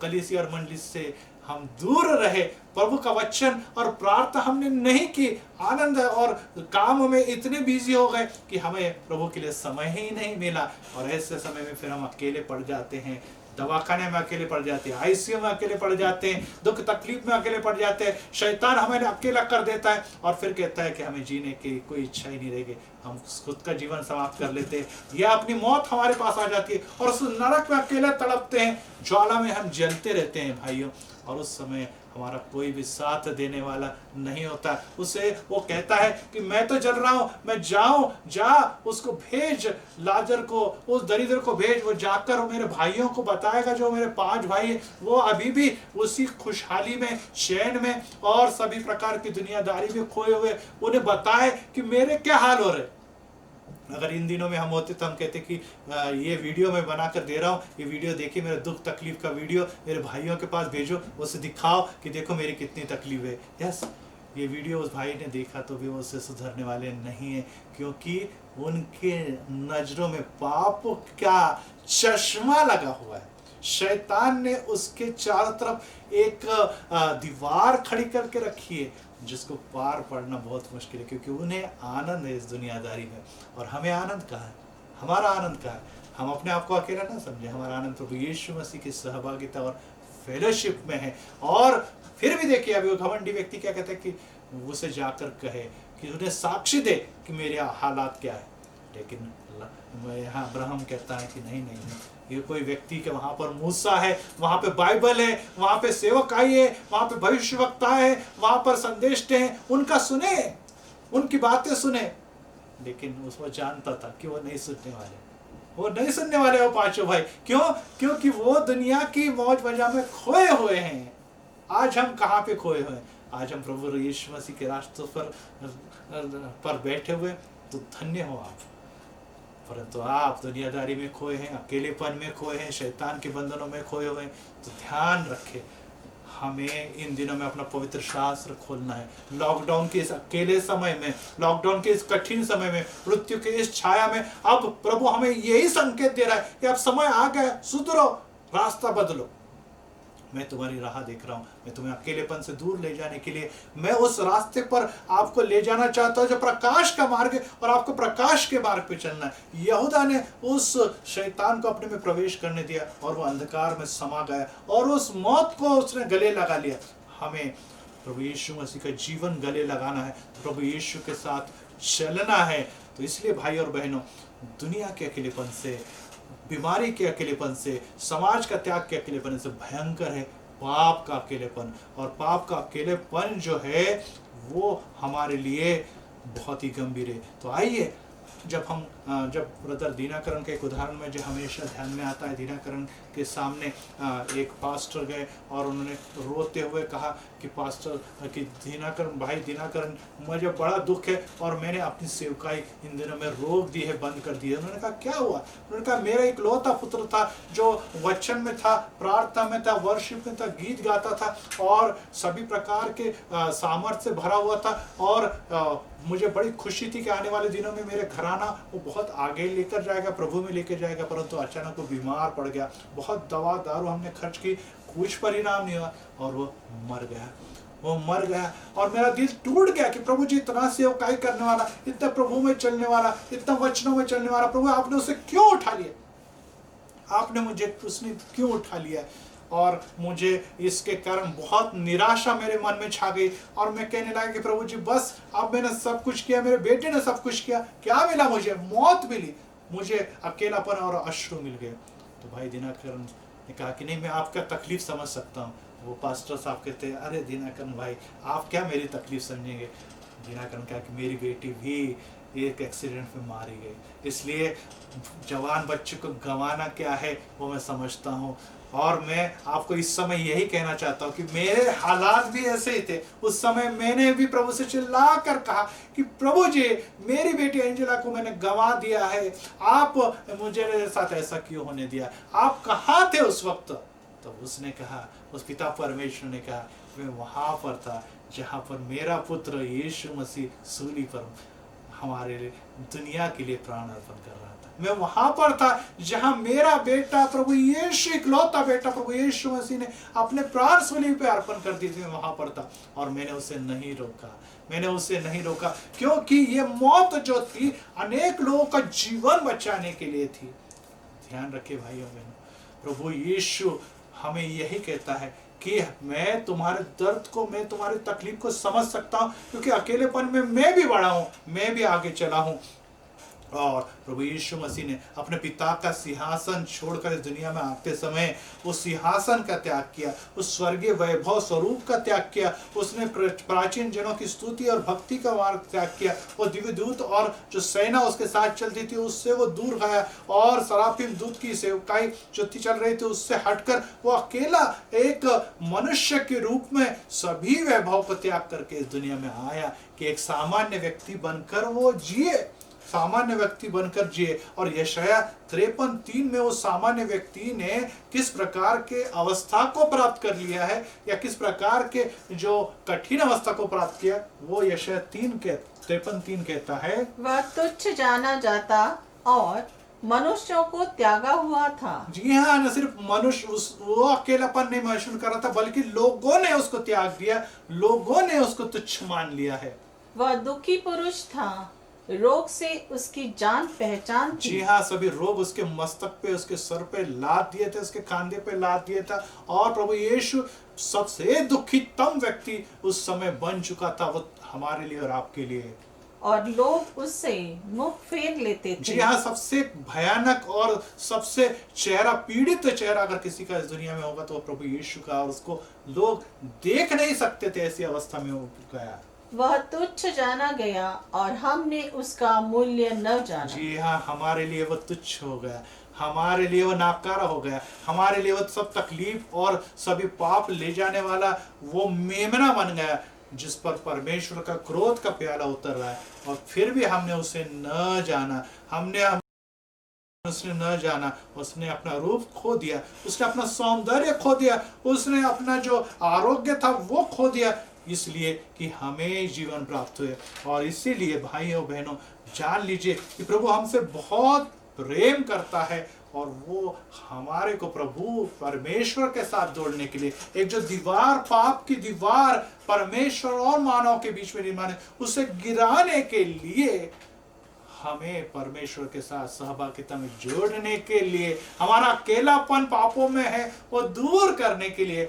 कलीसिया और मंडली से हम दूर रहे, प्रभु का वचन और प्रार्थना हमने नहीं की, आनंद और काम में इतने बिजी हो गए कि हमें प्रभु के लिए समय ही नहीं मिला। और ऐसे समय में फिर हम अकेले पड़ जाते हैं, दवाखाने में अकेले पड़ जाते हैं, आईसीयू में अकेले पड़ जाते हैं, दुख तकलीफ में अकेले पड़ जाते हैं, शैतान हमें अकेला कर देता है और फिर कहता है कि हमें जीने की कोई इच्छा ही नहीं रहेगी, हम खुद का जीवन समाप्त कर लेते हैं या अपनी मौत हमारे पास आ जाती है और उस नरक में अकेले तड़पते हैं, ज्वाला में हम जलते रहते हैं भाइयों। और उस समय हमारा कोई भी साथ देने वाला नहीं होता। उसे वो कहता है कि मैं तो जल रहा हूँ, मैं जाऊं, जा उसको भेज, लाजर को, उस दरिद्र को भेज, वो जाकर वो मेरे भाइयों को बताएगा, जो मेरे 5 भाई है वो अभी भी उसी खुशहाली में, चैन में और सभी प्रकार की दुनियादारी में खोए हुए, उन्हें बताए कि मेरे क्या हाल हो रहे। अगर इन दिनों में हम होते तो हम कहते कि ये वीडियो मैं बनाकर दे रहा हूँ, ये वीडियो देखिए, मेरे दुख तकलीफ का वीडियो मेरे भाइयों के पास भेजो, उसे दिखाओ कि देखो मेरी कितनी तकलीफ है। यस, ये वीडियो उस भाई ने देखा तो भी वो उससे सुधरने वाले नहीं है, क्योंकि उनके नजरों में पाप का चश्मा लगा हुआ है। शैतान ने उसके चारों तरफ एक दीवार खड़ी करके रखी है जिसको पार पड़ना बहुत मुश्किल है, क्योंकि उन्हें आनंद है इस दुनियादारी में। और हमें आनंद कहाँ है? हमारा आनंद कहाँ है? हम अपने आप को अकेला ना समझे, हमारा आनंद प्रभु यीशु मसीह की सहभागिता और फेलोशिप में है। और फिर भी देखिए अभी वो घमंडी व्यक्ति क्या कहता है कि उसे जाकर कहे कि उन्हें साक्षी दे कि मेरे हालात क्या है। लेकिन यहाँ अब्राहम कहता है कि नहीं नहीं नहीं, ये कोई व्यक्ति के वहां पर मूसा है, वहां पे बाइबल है, वहां पे सेवकाई है, वहां पे भविष्यवक्ता है, वहां पर संदेष्टे हैं, उनका सुने, उनकी बातें सुने। लेकिन उसको जानता था कि वो नहीं सुनने वाले, वो नहीं सुनने वाले वो पांचों भाई। क्यों? क्योंकि वो दुनिया की मौज मजा में खोए हुए हैं। आज हम कहाँ पे खोए हुए हैं? आज हम प्रभु यीशु मसीह के रास्तों पर बैठे हुए। तो धन्य हो आप। परंतु आप दुनियादारी में खोए हैं, अकेलेपन में खोए हैं, शैतान के बंधनों में खोए हुए हैं। तो ध्यान रखें, हमें इन दिनों में अपना पवित्र शास्त्र खोलना है। लॉकडाउन के इस अकेले समय में, लॉकडाउन के इस कठिन समय में, मृत्यु के इस छाया में, अब प्रभु हमें यही संकेत दे रहा है कि अब समय आ गया, सुधरो, रास्ता बदलो। मैं तुम्हारी राह देख रहा हूं, मैं तुम्हें अकेलेपन से दूर ले जाने के लिए मैं उस रास्ते पर आपको ले जाना चाहता हूं जो प्रकाश का मार्ग है, और आपको प्रकाश के मार्ग पे चलना है। यहूदा ने उस शैतान को अपने में प्रवेश करने दिया और वो अंधकार में समा गया और उस मौत को उसने गले लगा लिया। हमें प्रभु यीशु मसीह का जीवन गले लगाना है, प्रभु यीशु के साथ चलना है। तो इसलिए भाई और बहनों, दुनिया के अकेलेपन से, बीमारी के अकेलेपन से, समाज का त्याग के अकेलेपन से भयंकर है पाप का अकेलेपन। और पाप का अकेलेपन जो है वो हमारे लिए बहुत ही गंभीर है। तो आइए, जब ब्रदर दीनाकरण के एक उदाहरण में जो हमेशा ध्यान में आता है, दीनाकरण के सामने एक पास्टर गए और उन्होंने रोते हुए कहा कि पास्टर कि दीनाकरण, भाई दीनाकरण, मुझे बड़ा दुख है और मैंने अपनी सेवकाई इन दिनों में रोक दी है, बंद कर दी है। उन्होंने कहा क्या हुआ? उन्होंने कहा मेरा एक लौता पुत्र था जो वचन में था, प्रार्थना में था, वर्शिप में था, गीत गाता था और सभी प्रकार के सामर्थ्य से भरा हुआ था। और मुझे बड़ी खुशी थी कि आने वाले दिनों में मेरे घराना वो बहुत आगे लेकर जाएगा, प्रभु में लेकर जाएगा। परंतु अचानक वो बीमार पड़ गया, बहुत दवा दारू हमने खर्च की, कुछ परिणाम नहीं हुआ और वो मर गया। वो मर गया और मेरा दिल टूट गया कि प्रभु जी इतना सेवकाई करने वाला, इतना प्रभु में चलने वाला, इतना वचनों में चलने वाला, प्रभु आपने उसे क्यों उठा लिया? आपने मुझे उसने क्यों उठा लिया? और मुझे इसके कारण बहुत निराशा मेरे मन में छा गई और मैं कहने लगा कि प्रभु जी बस, अब मैंने सब कुछ किया, मेरे बेटे ने सब कुछ किया, क्या मिला? मुझे मौत मिली, मुझे अकेलापन और अश्रु मिल गए। तो भाई दीनाकरण ने कहा कि नहीं, मैं आपका तकलीफ समझ सकता हूँ। वो पास्टर साहब कहते हैं, अरे दीनाकरण भाई, आप क्या मेरी तकलीफ समझेंगे? दीनाकरण कहा कि मेरी बेटी भी एक एक्सीडेंट में मारी गई, इसलिए जवान बच्चे को गंवाना क्या है वो मैं समझता हूँ। और मैं आपको इस समय यही कहना चाहता हूँ कि मेरे हालात भी ऐसे ही थे। उस समय मैंने भी प्रभु से चिल्ला कर कहा कि प्रभु जी, मेरी बेटी एंजेला को मैंने गंवा दिया है, आप मुझे साथ ऐसा क्यों होने दिया? आप कहाँ थे उस वक्त? तो उसने कहा, उस पिता परमेश्वर ने कहा, मैं वहां पर था जहां पर मेरा पुत्र यीशु मसीह सूली पर हमारे लिए, दुनिया के लिए प्राण अर्पण कर रहा था। मैं वहां पर था जहां मेरा बेटा प्रभु यीशु, इकलौता बेटा प्रभु यीशु मसीह ने अपने प्राण सूली पे अर्पण कर दिए थे। मैं वहां पर था और मैंने उसे नहीं रोका, मैंने उसे नहीं रोका, क्योंकि ये मौत जो थी अनेक लोगों का जीवन बचाने के लिए थी। ध्यान रखे भाइयों बहनों, प्रभु यीशु हमें यही कहता है कि मैं तुम्हारे दर्द को, मैं तुम्हारी तकलीफ को समझ सकता हूं, क्योंकि अकेलेपन में मैं भी बड़ा हूं, मैं भी आगे चला हूं। और प्रभु यीशु मसीह ने अपने पिता का सिंहासन छोड़कर इस दुनिया में आते समय उस सिंहासन का त्याग किया, उस स्वर्गीय वैभव स्वरूप का त्याग किया। उसने प्राचीन जनों की स्तुति और भक्ति का मार्ग त्याग किया। वो दिव्य दूत और जो सेना उसके साथ चलती थी उससे वो दूर गया और सराफीम दूत की सेवकाई जो चल रही थी उससे हटकर वो अकेला एक मनुष्य के रूप में सभी वैभव को त्याग करके इस दुनिया में आया कि एक सामान्य व्यक्ति बनकर वो जिए, सामान्य व्यक्ति बनकर जिए। और यशाया 53:3 में उस सामान्य व्यक्ति ने किस प्रकार के अवस्था को प्राप्त कर लिया है या किस प्रकार के जो कठिन अवस्था को प्राप्त किया, वो यशाया 53:3 कहता है, वह तुच्छ जाना जाता और मनुष्यों को त्यागा हुआ था। जी हाँ, न सिर्फ मनुष्य वो अकेलापन नहीं महसूस कर रहा था, बल्कि लोगों ने उसको त्याग दिया, लोगों ने उसको तुच्छ मान लिया है। वह दुखी पुरुष था, रोग से उसकी जान पहचान जी थी। हाँ, सभी रोग उसके मस्तक पे, उसके सर पे लाद दिए थे, उसके खांधे पे लाद दिया था। और प्रभु यीशु सबसे दुखीतम व्यक्ति उस समय बन चुका था, वो हमारे लिए और आपके लिए। और लोग उससे मुख फेर लेते जी थे। हाँ, सबसे भयानक और सबसे चेहरा पीड़ित चेहरा अगर किसी का इस दुनिया में होगा तो वो प्रभु यीशु का, और उसको लोग देख नहीं सकते थे, ऐसी अवस्था में वो गया। वह तुच्छ जाना गया और हमने उसका मूल्य न जाना। जी हाँ, हमारे लिए वो तुच्छ हो गया, हमारे लिए वो नाकारा हो गया, हमारे लिए वो सब तकलीफ और सभी पाप ले जाने वाला वो मेमना बन गया, जिस पर परमेश्वर का क्रोध का प्याला उतर रहा है। और फिर भी हमने उसे न जाना, उसने न जाना, उसने अपना रूप खो दिया, उसने अपना सौंदर्य खो दिया, उसने अपना जो आरोग्य था वो खो दिया, इसलिए कि हमें जीवन प्राप्त हुए। और इसीलिए भाइयों बहनों, जान लीजिए कि प्रभु हमसे बहुत प्रेम करता है, और वो हमारे को प्रभु परमेश्वर के साथ जोड़ने के लिए एक जो दीवार, पाप की दीवार परमेश्वर और मानव के बीच में निर्माण है, उसे गिराने के लिए, हमें परमेश्वर के साथ सहभागिता में जोड़ने के लिए, हमारा अकेलापन पापों में है वो दूर करने के लिए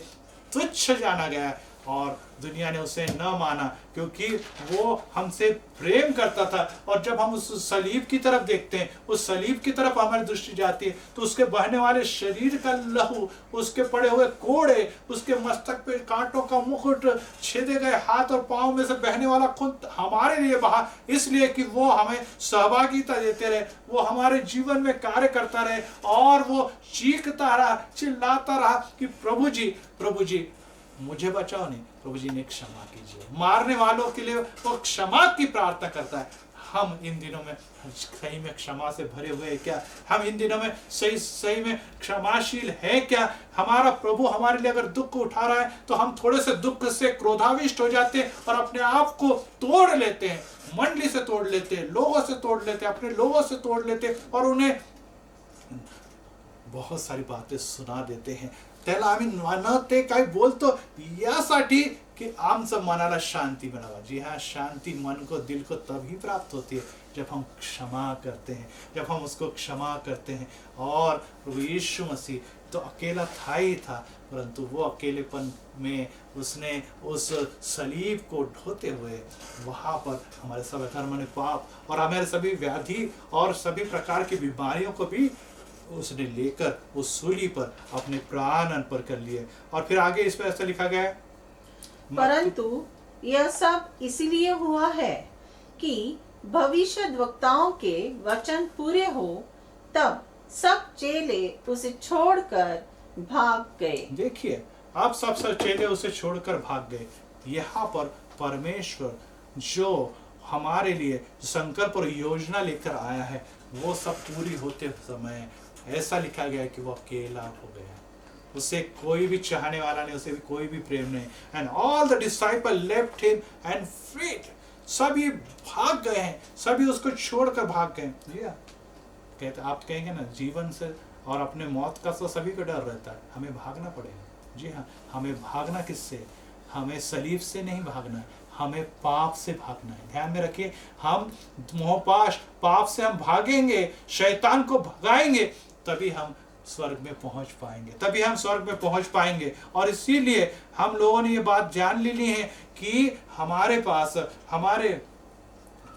तुच्छ जाना गया। और दुनिया ने उसे न माना, क्योंकि वो हमसे प्रेम करता था। और जब हम उस सलीब की तरफ देखते हैं, उस सलीब की तरफ हमारी दृष्टि जाती है, तो उसके बहने वाले शरीर का लहू, उसके पड़े हुए कोड़े, उसके मस्तक पे कांटों का मुकुट, छेदे गए हाथ और पांव में से बहने वाला खून हमारे लिए बहा, इसलिए कि वो हमें सहभागिता देते रहे, वो हमारे जीवन में कार्य करता रहे। और वो चीखता रहा, चिल्लाता रहा कि प्रभु जी मुझे बचाओ, नहीं प्रभु जी ने क्षमा कीजिए। मारने वालों के लिए वो क्षमा की प्रार्थना करता है। हम इन दिनों में सही में क्षमा से भरे हुए हैं क्या? हम इन दिनों में सही में क्षमाशील है क्या? हमारा प्रभु हमारे लिए अगर दुख उठा रहा है तो हम थोड़े से दुख से क्रोधाविष्ट हो जाते हैं और अपने आप को तोड़ लेते हैं, मंडली से तोड़ लेते हैं, लोगों से तोड़ लेते हैं, अपने लोगों से तोड़ लेते हैं और उन्हें बहुत सारी बातें सुना देते हैं। त्याला आम्ही न ते काय बोलतो यासाठी कि आमचं मनाला शांती बनावा। जी हाँ, शांति मन को, दिल को तभी प्राप्त होती है जब हम क्षमा करते हैं, जब हम उसको क्षमा करते हैं। और प्रभु यीशु मसीह तो अकेला था ही था, परंतु वो अकेलेपन में उसने उस सलीब को ढोते हुए वहाँ पर हमारे सब धर्म पाप और हमारे सभी व्याधि और सभी प्रकार की बीमारियों को भी उसने लेकर उस सूली पर अपने प्राण अर्पण कर लिए। और फिर आगे इस पर ऐसा लिखा गया है, परंतु यह सब इसलिए हुआ है कि भविष्यद्वक्ताओं के वचन पूरे हो, तब सब चेले उसे छोड़कर भाग गए। देखिए, आप सब चेले उसे छोड़कर भाग गए। यहाँ पर परमेश्वर जो हमारे लिए संकल्प और योजना लेकर आया है, वो सब पूरी होते समय ऐसा लिखा गया है कि वो अकेला हो गया, उसे कोई भी चाहने वाला नहीं, उसे भी कोई भी प्रेम नहीं। And all the disciple left him and fled, सभी भाग गए हैं, सभी उसको छोड़कर भाग गए। जी हाँ, कहते आप कहेंगे ना, जीवन से और अपने मौत का तो सभी को डर रहता है, हमें भागना पड़ेगा। जी हाँ, हमें भागना किससे? हमें सलीब से नहीं भागना है, हमें पाप से भागना है। ध्यान में रखिए, हम मोहपाश पाप से हम भागेंगे, शैतान को भगाएंगे, तभी हम स्वर्ग में पहुंच पाएंगे, तभी हम स्वर्ग में पहुंच पाएंगे। और इसीलिए हम लोगों ने ये बात जान ली है कि हमारे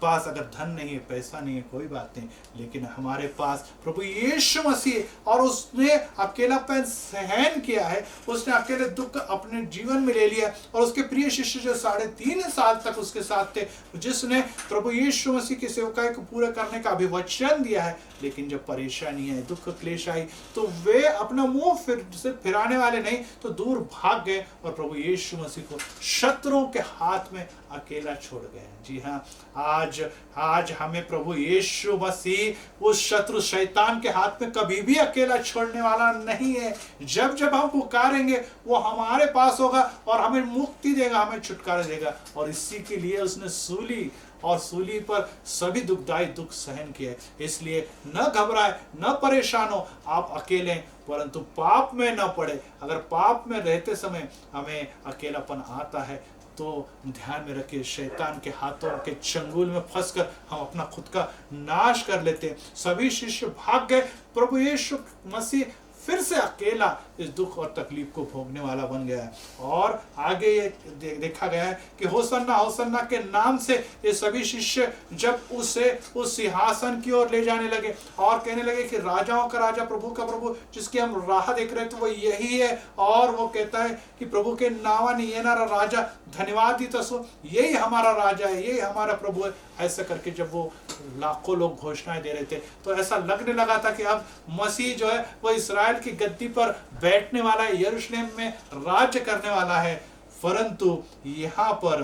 पास अगर धन नहीं है, पैसा नहीं है, कोई बात नहीं, लेकिन हमारे पास प्रभु यीशु मसीह, और उसने अकेलापन सहन किया है, उसने अकेले दुख अपने जीवन में ले लिया। और उसके प्रिय शिष्य जो 3.5 साल तक उसके साथ थे, जिसने प्रभु यीशु मसीह की सेवकाई को पूरा करने का अभिवचन दिया है, लेकिन जब परेशानी आई, दुख क्लेश आई, तो वे अपना मुंह फिराने वाले नहीं, तो दूर भाग गए और प्रभु यीशु मसीह को शत्रुओं के हाथ में अकेला छोड़ गए। जी हाँ, आज हमें प्रभु यीशु मसीह उस शत्रु शैतान के हाथ में कभी भी अकेला छोड़ने वाला नहीं है। जब जब हम पुकारेंगे, वो हमारे पास होगा और हमें मुक्ति देगा, हमें छुटकारा देगा। और इसी के लिए उसने सूली और सूली पर सभी दुखदायी दुख सहन किए। इसलिए न घबराए, न परेशान हो आप अकेले, परंतु पाप में न पड़े। अगर पाप में रहते समय हमें अकेलापन आता है तो ध्यान में रखिए, शैतान के हाथों के चंगुल में फंसकर हम अपना खुद का नाश कर लेते हैं। सभी शिष्य भाग गए, प्रभु यीशु मसीह फिर से अकेला इस दुख और तकलीफ को भोगने वाला बन गया है। और आगे ये देखा गया है कि होसन्ना होसन्ना के नाम से ये सभी शिष्य जब उसे उस सिंहासन की ओर ले जाने लगे और कहने लगे कि राजाओं का राजा, प्रभु का प्रभु, जिसकी हम राह देख रहे थे वो यही है। और वो कहता है कि प्रभु के नावा नहीं है ना राजा, धन्यवाद ही तसो, यही हमारा राजा है, यही हमारा प्रभु है। ऐसा करके जब वो लाखों लोग घोषणाएं दे रहे थे तो ऐसा लगने लगा था कि अब मसीह जो है वो इस्राएल की गद्दी पर बैठने वाला है, यरूशलेम में राज्य करने वाला है। परंतु यहाँ पर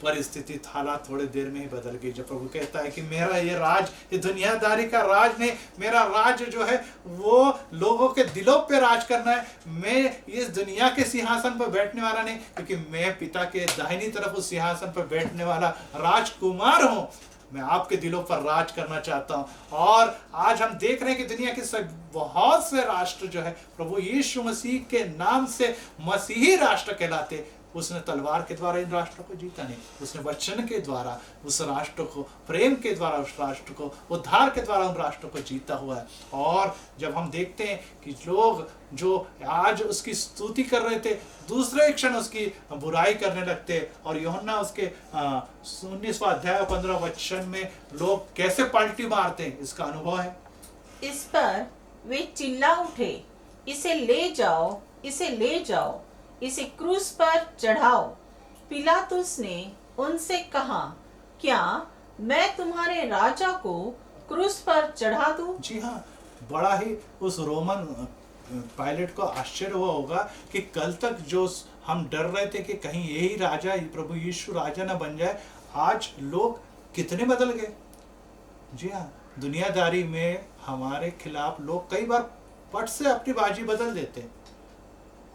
परिस्थिति, हालात थोड़ी देर में ही बदल गई जब प्रभु कहता है कि मेरा ये राज, ये दुनियादारी का राज नहीं, मेरा राज जो है वो लोगों के दिलों पे राज करना है। मैं इस दुनिया के सिंहासन पर बैठने वाला नहीं, क्योंकि मैं पिता के दाहिनी तरफ उस सिंहासन पर बैठने वाला राजकुमार हूं। मैं आपके दिलों पर राज करना चाहता हूं। और आज हम देख रहे हैं कि दुनिया के बहुत से राष्ट्र जो है प्रभु यीशु मसीह के नाम से मसीही राष्ट्र कहलाते। उसने तलवार के द्वारा इन राष्ट्रों को जीता नहीं, उसने वचन के द्वारा उस राष्ट्र को, प्रेम के द्वारा उस राष्ट्र को, उद्धार के द्वारा उन राष्ट्रों को जीता हुआ है। और जब हम देखते हैं कि लोग जो आज उसकी स्तुति कर रहे थे, दूसरे क्षण उसकी बुराई करने लगते। और यूहन्ना उसके 19वां अध्याय 15 वचन में लोग कैसे पलटी मारते हैं इसका अनुभव है। इस पर वे चिल्ला उठे, इसे ले जाओ, इसे ले जाओ, इसे क्रूस पर चढ़ाओ। पिलातुस ने उनसे कहा, क्या मैं तुम्हारे राजा को क्रूस पर चढ़ा दूं? जी हाँ, बड़ा ही उस रोमन पायलट को आश्चर्य हुआ होगा कि कल तक जो हम डर रहे थे कि कहीं यही राजा, प्रभु यीशु राजा ना बन जाए, आज लोग कितने बदल गए। जी हाँ, दुनियादारी में हमारे खिलाफ लोग कई बार पट से अपनी बाजी बदल देते हैं।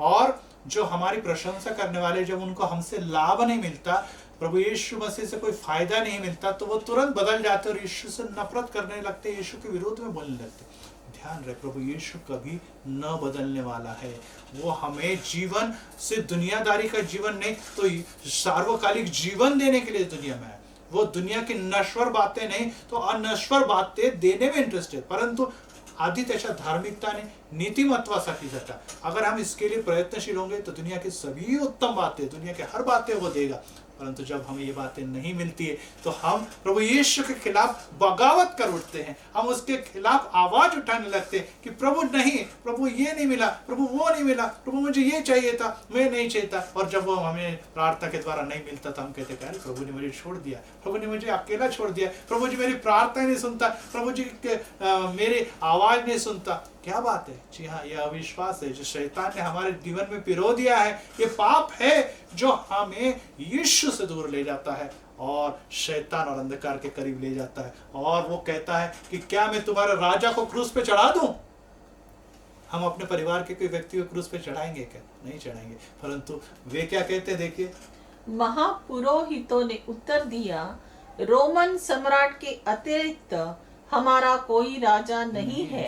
और जो हमारी प्रशंसा करने वाले, जब उनको हमसे लाभ नहीं मिलता, प्रभु यीशु मसीह से कोई फायदा नहीं मिलता, तो वो तुरंत बदल जाते और यीशु से नफरत करने लगते, यीशु के विरोध में बोलने लगते। ध्यान रहे, प्रभु यीशु कभी न बदलने वाला है। वो हमें जीवन से, दुनियादारी का जीवन नहीं तो सार्वकालिक जीवन देने के लिए दुनिया में है। वो दुनिया की नश्वर बातें नहीं तो अनश्वर बातें देने में इंटरेस्ट है, परंतु आदि त्याच्या धार्मिकताने नीतिमत्वासाठी जाता। अगर हम इसके लिए प्रयत्नशील होंगे तो दुनिया की सभी उत्तम बातें, दुनिया के हर बातें वो देगा। परंतु जब हमें ये बातें नहीं मिलती है तो हम प्रभु यीशु के खिलाफ बगावत कर उठते हैं, हम उसके खिलाफ आवाज उठाने लगते हैं कि प्रभु नहीं, प्रभु ये नहीं मिला, प्रभु वो नहीं मिला, प्रभु मुझे ये चाहिए था, मैं नहीं चाहता। और जब वो हमें प्रार्थना के द्वारा नहीं मिलता तो हम कहते हैं, प्रभु ने मुझे छोड़ दिया, प्रभु ने मुझे अकेला छोड़ दिया, प्रभु जी मेरी प्रार्थना नहीं सुनता, प्रभु जी मेरी आवाज नहीं सुनता। क्या बात है। जी हाँ, यह अविश्वास है जो शैतान ने हमारे जीवन में पिरो दिया है। ये पाप है जो हमें यीशु से दूर ले जाता है और शैतान और अंधकार के करीब ले जाता है। और वो कहता है कि क्या मैं तुम्हारे राजा को क्रूस पे चढ़ा दूं? हम अपने परिवार के कोई व्यक्ति को क्रूस पे चढ़ाएंगे क्या? नहीं चढ़ाएंगे। परंतु वे क्या कहते हैं, देखिए, महापुरोहितों ने उत्तर दिया, रोमन सम्राट के अतिरिक्त हमारा कोई राजा नहीं है।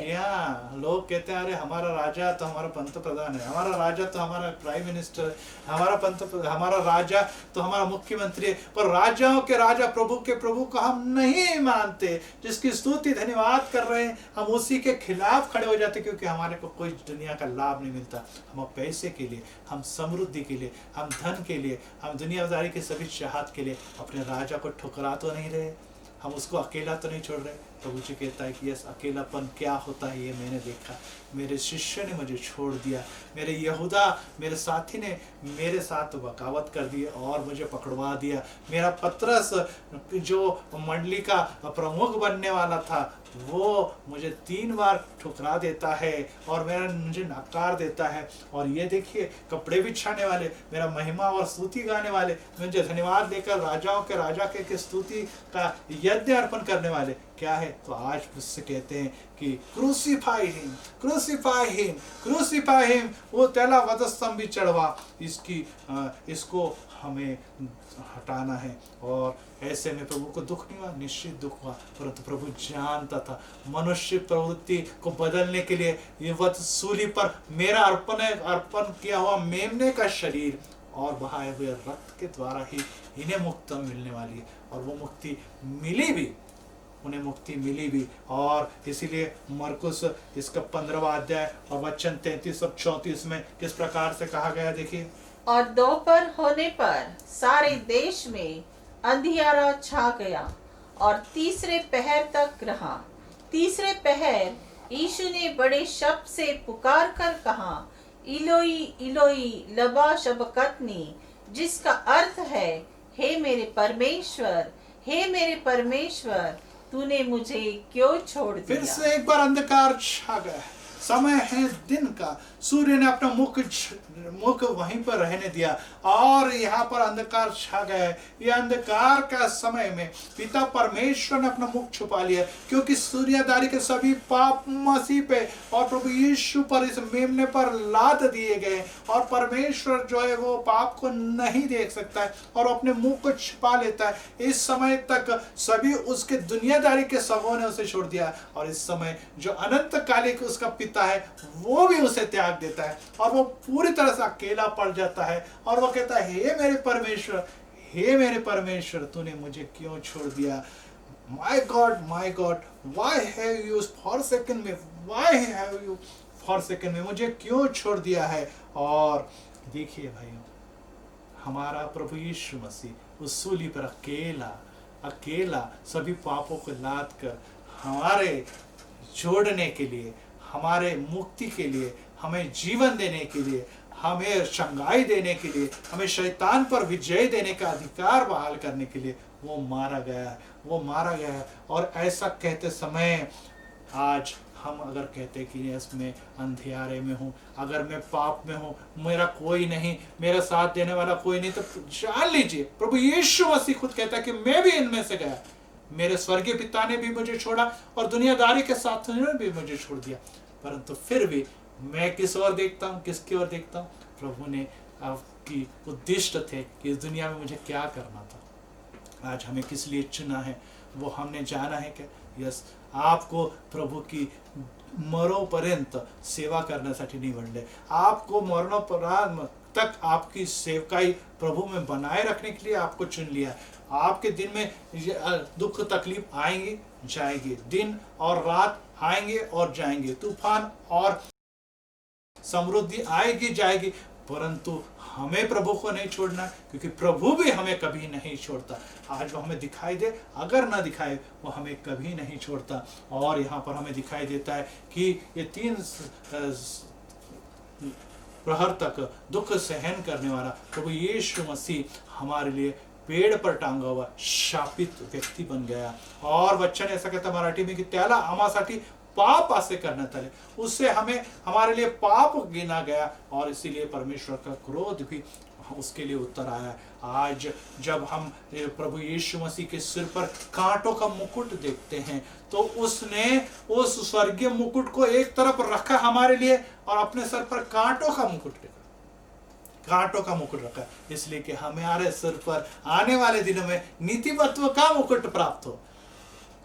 लोग कहते हैं, अरे हमारा राजा तो हमारा पंत प्रधान है, हमारा राजा तो हमारा प्राइम मिनिस्टर है, हमारा राजा तो हमारा मुख्यमंत्री है, पर राजाओं के राजा, प्रभु के प्रभु को हम नहीं मानते। जिसकी स्तुति धन्यवाद कर रहे हैं, हम उसी के खिलाफ खड़े हो जाते, क्योंकि हमारे को कोई दुनिया का लाभ नहीं मिलता। हम पैसे के लिए, हम समृद्धि के लिए, हम धन के लिए, हम दुनियादारी के सभी चाहत के लिए अपने राजा को ठुकरा तो नहीं रहे, हम उसको अकेला तो नहीं छोड़ रहे। प्रभु जी कहता है कि यस, अकेलापन क्या होता है ये मैंने देखा, मेरे शिष्य ने मुझे छोड़ दिया, मेरे यहूदा मेरे साथी ने मेरे साथ बगावत कर दी और मुझे पकड़वा दिया। मेरा पतरस जो मंडली का प्रमुख बनने वाला था वो मुझे 3 बार ठुकरा देता है और मुझे नकार देता है। और ये देखिए, कपड़े बिछाने वाले, मेरा महिमा और स्तुति गाने वाले, मुझे धन्यवाद देकर राजाओं के राजा के स्तुति का यज्ञ अर्पण करने वाले, क्या है? तो आज उससे कहते हैं कि crucify him, crucify him, crucify him. वो तेला वधस्तंभ भी चढ़वा, इसको हमें हटाना है। और ऐसे में प्रभु को दुख नहीं हुआ, निश्चित दुख हुआ, परंतु प्रभु जानता था मनुष्य प्रवृत्ति को बदलने के लिए ये वध सूली पर मेरा अर्पण किया हुआ मेमने का शरीर और बहाए हुए रक्त के द्वारा ही इन्हें मुक्ति मिलने वाली है। और वो मुक्ति मिली भी, उन्हें मुक्ति मिली भी। और इसीलिए मरकुस इसका 15वां अध्याय और वचन 33 और 34 में किस प्रकार से कहा गया, देखिए। और दोपहर होने पर सारे देश में अंधियारा छा गया और तीसरे पहर तक रहा। तीसरे पहर यीशु ने बड़े शब्द से पुकार कर कहा, इलोई इलोई लबा शबकतनी, जिसका अर्थ है, हे मेरे परमेश्वर, हे मेरे परमेश्वर, तूने मुझे क्यों छोड़ दिया। फिर से एक बार अंधकार छा गया। समय है दिन का, सूर्य ने अपना मुख वहीं पर रहने दिया और यहाँ पर अंधकार छा गया है। ये अंधकार का समय में पिता परमेश्वर ने अपना मुख छुपा लिया, क्योंकि सूर्यदारी के सभी पाप मसीह पे और प्रभु यीशु पर, इस मेमने पर लाद दिए गए। और परमेश्वर जो है वो पाप को नहीं देख सकता है और अपने मुंह को छिपा लेता है। इस समय तक सभी उसके दुनियादारी के सबों ने उसे छोड़ दिया, और इस समय जो अनंत कालिक उसका पिता है वो भी उसे त्याग देता है और वो पूरी तरह से अकेला पड़ जाता है। और वो कहता है, हे मेरे परमेश्वर, हे मेरे परमेश्वर, तूने मुझे क्यों छोड़ दिया। My God, why have you forsaken me? Why have you forsaken me? मुझे क्यों छोड़ दिया है। और देखिए भाइयों, हमारा प्रभु यीशु मसीह उस सूली पर अकेला सभी पापों को लाद कर हमारे जोड़ने के लिए, हमारे मुक्ति के लिए, हमें जीवन देने के लिए, हमें शंगाई देने के लिए, हमें शैतान पर विजय देने का अधिकार बहाल करने के लिए वो मारा गया है। और ऐसा कहते समय आज हम अगर कहते कि मैं अंधियारे में हूँ, अगर मैं पाप में हूँ, मेरा कोई नहीं, मेरा साथ देने वाला कोई नहीं, तो जान लीजिए प्रभु यीशु मसीह खुद कहता है कि मैं भी इनमें से गया, मेरे स्वर्गीय पिता ने भी मुझे छोड़ा और दुनियादारी के साथियों ने भी मुझे छोड़ दिया, परंतु फिर भी मैं किस ओर देखता हूँ, किसकी ओर देखता हूँ। प्रभु ने आपकी उद्दिष्ट थे कि इस दुनिया में मुझे क्या करना था, आज हमें किस लिए चुना है वो हमने जाना है क्या। यस, आपको प्रभु की मरोपर्यंत सेवा करण्यासाठी निवडले, आपको मरणोपरांत तक आपकी सेवकाई प्रभु में बनाए रखने के लिए आपको चुन लिया। आपके दिन में दुख तकलीफ आएंगे जाएंगे, दिन और रात आएंगे और जाएंगे, तूफान और समृद्धि आएगी जाएगी, परंतु हमें प्रभु को नहीं छोड़ना, क्योंकि प्रभु भी हमें कभी नहीं छोड़ता। आज वो हमें दिखाई दे, अगर ना दिखाए वो हमें कभी नहीं छोड़ता। और यहाँ पर हमें दिखाई देता है कि ये 3 प्रहर तक दुख सहन करने वाला प्रभु यीशु मसीह हमारे लिए पेड़ पर टांगा हुआ शापित व्यक्ति बन गया। और वचन ऐसा कहता मराठी में कि त्याला आम्हासाठी पाप असे करण्यात आले, उससे हमें हमारे लिए पाप गिना गया और इसीलिए परमेश्वर का क्रोध भी उसके लिए उत्तर आया। आज जब हम प्रभु यीशु मसीह के सिर पर कांटों का मुकुट देखते हैं तो उसने उस स्वर्गीय मुकुट को एक तरफ रखा हमारे लिए और अपने सर पर कांटों का मुकुट रखा, इसलिए कि हमारे सिर पर आने वाले दिनों में नीतिमत्व का मुकुट प्राप्त हो।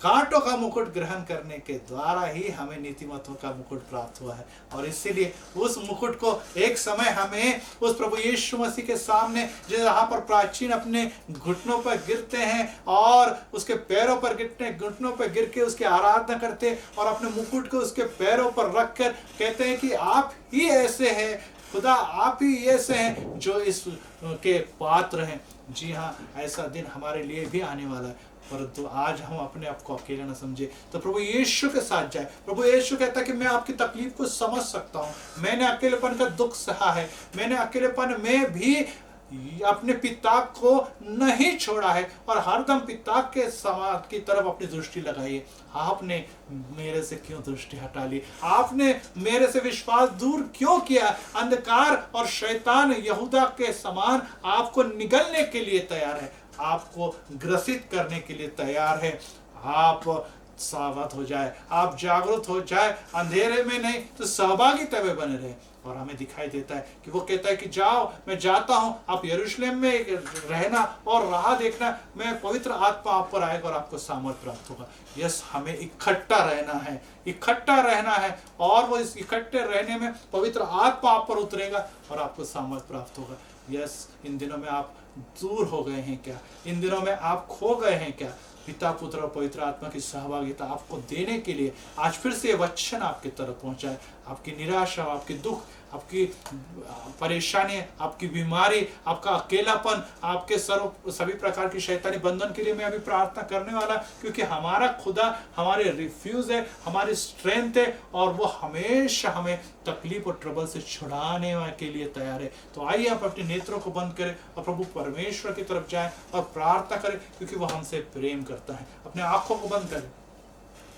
कांटों का मुकुट ग्रहण करने के द्वारा ही हमें नीतिमत्व का मुकुट प्राप्त हुआ है। और इसीलिए उस मुकुट को एक समय हमें उस प्रभु यीशु मसीह के सामने, जहाँ पर प्राचीन अपने घुटनों पर गिरते हैं और उसके पैरों पर घुटनों पर गिर के उसकी आराधना करते और अपने मुकुट को उसके पैरों पर रख कर कहते हैं कि आप ही ऐसे हैं खुदा, आप ही ऐसे हैं जो इस के पात्र हैं। जी हाँ, ऐसा दिन हमारे लिए भी आने वाला है, परंतु आज हम अपने आप को अकेला न समझे तो प्रभु यीशु के साथ जाए। प्रभु यीशु कहता है कि मैं आपकी तकलीफ को समझ सकता हूँ, मैंने अकेलेपन का दुख सहा है, मैंने अकेलेपन में भी अपने पिता को नहीं छोड़ा है और हरदम पिता के समाज की तरफ अपनी दृष्टि लगाई है। आपने मेरे से क्यों दृष्टि हटा ली, आपने मेरे से विश्वास दूर क्यों किया। अंधकार और शैतान यहूदा के समान आपको निगलने के लिए तैयार है, आपको ग्रसित करने के लिए तैयार है। आप सावध हो जाए, आप जागरूक हो जाए, अंधेरे में नहीं तो सहभागिता में बने रहे। और हमें दिखाई देता है कि वो कहता है कि जाओ, मैं जाता हूँ, आप यरूशलेम में रहना और राह देखना, मैं पवित्र आत्मा आप पर आएगा और आपको सामर्थ प्राप्त होगा। यस, हमें इकट्ठा रहना है, इकट्ठा रहना है, और वो इस इकट्ठे रहने में पवित्र आत्मा आप पर उतरेगा और आपको सामर्थ प्राप्त होगा। यस, इन दिनों में आप दूर हो गए हैं क्या? इन दिनों में आप खो गए हैं क्या? पिता, पुत्र और पवित्र आत्मा की सहभागिता आपको देने के लिए आज फिर से वचन आपकी तरफ पहुंचा है। आपकी निराशा, आपके दुख, आपकी परेशानी, आपकी बीमारी, आपका अकेलापन, आपके सभी प्रकार की शैतानी बंधन के लिए मैं अभी प्रार्थना करने वाला, क्योंकि हमारा खुदा हमारे रिफ्यूज है, हमारी स्ट्रेंथ है, और वो हमेशा हमें तकलीफ और ट्रबल से छुड़ाने के लिए तैयार है। तो आइए आप अपने नेत्रों को बंद करें और प्रभु परमेश्वर की तरफ जाएं और प्रार्थना करें, क्योंकि वो हमसे प्रेम करता है। अपने आंखों को बंद करें।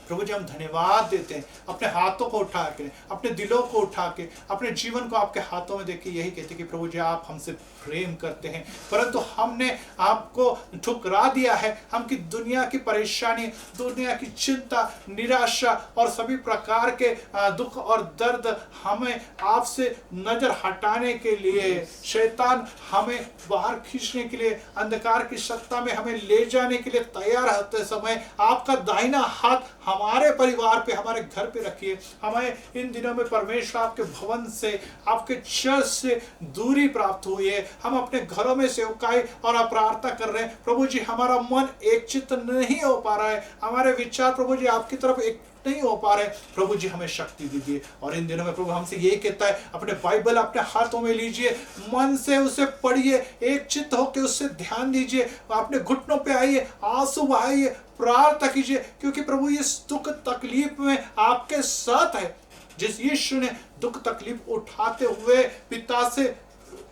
प्रभु जी, हम धन्यवाद देते हैं, अपने हाथों को उठा के, अपने दिलों को उठा के, अपने जीवन को आपके हाथों में देख के यही कहते कि प्रभु जी आप हमसे प्रेम करते हैं, परंतु हमने आपको ठुकरा दिया है। हम की दुनिया की परेशानी, दुनिया की चिंता, निराशा और सभी प्रकार के दुख और दर्द हमें आपसे नजर हटाने के लिए, शैतान हमें बाहर खींचने के लिए, अंधकार की सत्ता में हमें ले जाने के लिए तैयार होते समय आपका दाहिना हाथ हमारे परिवार पे, हमारे घर पे रखिए। हमें इन दिनों में परमेश्वर आपके भवन से, आपके चर्च से दूरी प्राप्त हुई है। हम अपने घरों में सेवकाई और प्रार्थना कर रहे हैं। प्रभु जी, हमारा मन एक चित्त नहीं हो पा रहा है, हमारे विचार प्रभु जी आपकी तरफ एक नहीं हो पा रहे। प्रभु जी हमें शक्ति दीजिए। और इन दिनों में प्रभु हमसे ये कहता है, अपने बाइबल अपने हाथों में लीजिए, मन से उसे पढ़िए, एक चित्त होकर उससे ध्यान दीजिए, अपने घुटनों पे आइए, आंसू बहाइए, प्रार्थना कीजिए, क्योंकि प्रभु इस दुख तकलीफ में आपके साथ है। जिस यीशु ने दुख तकलीफ उठाते हुए पिता से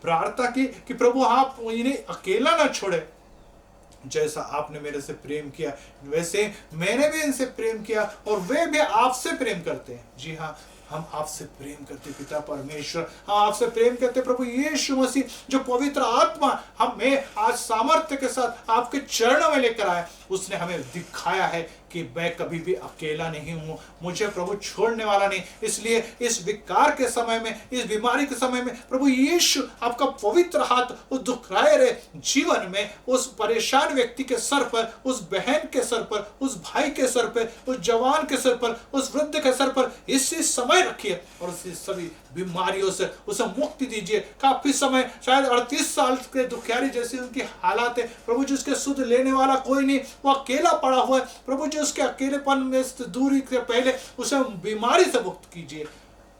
प्रार्थना की कि प्रभु आप इन्हें अकेला ना छोड़े, जैसा आपने मेरे से प्रेम किया वैसे मैंने भी इनसे प्रेम किया, और वे भी आपसे प्रेम करते हैं। जी हाँ, हम आपसे प्रेम करते पिता परमेश्वर, हम आपसे प्रेम करते प्रभु यीशु मसीह, जो पवित्र आत्मा हमें आज सामर्थ्य के साथ आपके चरणों में लेकर आए। उसने हमें दिखाया है कि मैं कभी भी अकेला नहीं हूँ, मुझे प्रभु छोड़ने वाला नहीं। इसलिए इस विकार के समय में, इस बीमारी के समय में प्रभु यीशु आपका पवित्र हाथ उस दुखराए रहे जीवन में, उस परेशान व्यक्ति के सर पर, उस बहन के सर पर, उस भाई के सर पर, उस जवान के सर पर, उस वृद्ध के सर पर इसी समय रखिए और उसे सभी बीमारियों से उसे मुक्ति दीजिए। काफी समय, शायद 38 साल के दुखियारी जैसी उनकी हालात है प्रभु जी, उसके सुध लेने वाला कोई नहीं, वो अकेला पड़ा हुआ है। प्रभु जी उसके अकेलेपन में दूरी के पहले उसे बीमारी से मुक्त कीजिए।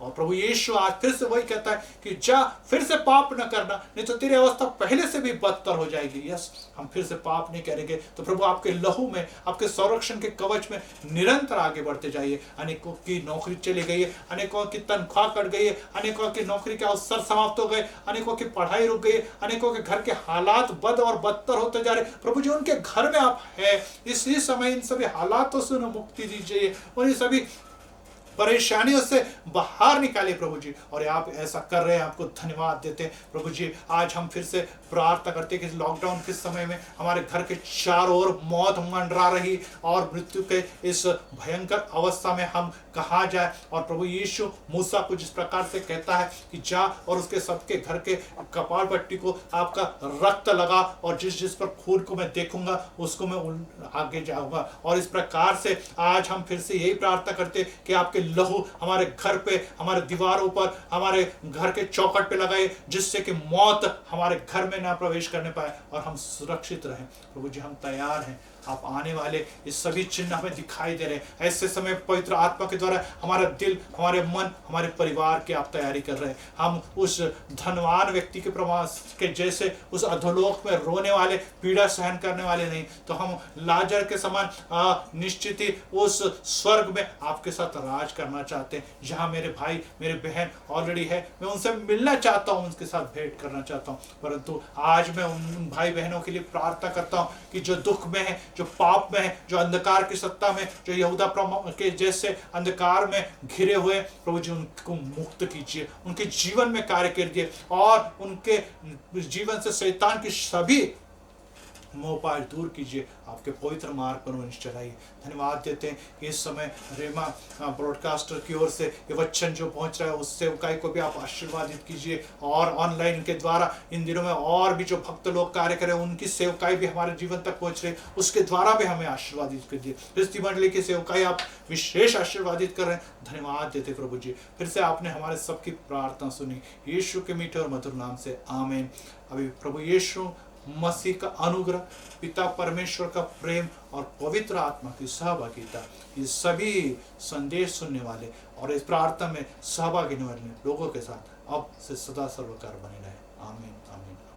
और प्रभु यीशु आज फिर से वही कहता है कि जा, फिर से पाप न करना, नहीं तो तेरी अवस्था पहले से भी बदतर हो जाएगी। यस, हम फिर से पाप नहीं करेंगे। तो प्रभु आपके लहू में, आपके संरक्षण के कवच में निरंतर आगे बढ़ते जाइए। अनेकों की नौकरी चली गई है, अनेकों की तनख्वाह कट गई है, अनेकों की नौकरी के अवसर समाप्त हो गए, अनेकों की पढ़ाई रुक गई, अनेकों के घर के हालात बद और बदतर होते जा रहे। प्रभु जी उनके घर में आप है, इसी समय इन सभी हालातों से उन्हें मुक्ति दीजिए, उन्हें सभी परेशानियों से बाहर निकालिए प्रभु जी। और आप ऐसा कर रहे हैं, आपको धन्यवाद देते हैं प्रभु जी। आज हम फिर से प्रार्थना करते हैं कि लॉकडाउन के समय में हमारे घर के चारों ओर मौत मंडरा रही और मृत्यु के इस भयंकर अवस्था में हम कहाँ जाए। और प्रभु यीशु मूसा को जिस प्रकार से कहता है कि जा और उसके सबके घर के कपाल पट्टी को आपका रक्त लगा, और जिस जिस पर खून को मैं देखूंगा उसको मैं आगे जाऊंगा। और इस प्रकार से आज हम फिर से यही प्रार्थना करते कि आपके लहू हमारे घर पे, हमारे दीवारों पर, हमारे घर के चौखट पे लगाए, जिससे कि मौत हमारे घर में ना प्रवेश करने पाए और हम सुरक्षित रहें। प्रभु जी हम तैयार हैं, आप आने वाले ये सभी चिन्ह हमें दिखाई दे रहे हैं। ऐसे समय पवित्र आत्मा के द्वारा हमारा दिल, हमारे मन, हमारे परिवार की आप तैयारी कर रहे हैं। हम उस धनवान व्यक्ति के प्रवास के जैसे उस अधोलोक में रोने वाले, पीड़ा सहन करने वाले नहीं, तो हम लाजर के समान निश्चित ही उस स्वर्ग में आपके साथ राज करना चाहते हैं। जहाँ मेरे भाई, मेरे बहन ऑलरेडी है, मैं उनसे मिलना चाहता हूँ, उनके साथ भेंट करना चाहता हूँ। परंतु आज मैं उन भाई बहनों के लिए प्रार्थना करता हूँ कि जो दुख में है, जो पाप में है, जो अंधकार की सत्ता में, जो यहूदा के जैसे अंधकार में घिरे हुए, प्रभु जी उनको मुक्त कीजिए, उनके जीवन में कार्य कीजिए और उनके जीवन से शैतान की सभी मोहपाश दूर कीजिए, आपके पवित्र मार्ग पर उन्हें चलाइए। धन्यवाद देते हैं कि इस समय रेमा ब्रॉडकास्टर की ओर से ये वचन जो पहुंच रहा है उस सेवकाई को भी आप आशीर्वादित कीजिए, और ऑनलाइन के द्वारा इन दिनों में और भी जो भक्त लोग कार्य करें उनकी सेवकाई भी हमारे जीवन तक पहुंच रहे, उसके द्वारा भी हमें आशीर्वादित कीजिए। क्रिस्ती मंडली की सेवकाई आप विशेष आशीर्वादित कर रहे हैं, धन्यवाद देते प्रभु जी। फिर से आपने हमारे सबकी प्रार्थना सुनी, यीशु के मीठे और मधुर नाम से आमीन। अभी प्रभु यीशु मसीह का अनुग्रह, पिता परमेश्वर का प्रेम और पवित्र आत्मा की सहभागिता ये सभी संदेश सुनने वाले और इस प्रार्थना में सहभागी होने वाले लोगों के साथ अब से सदा सर्वकाल बने रहे। आमीन।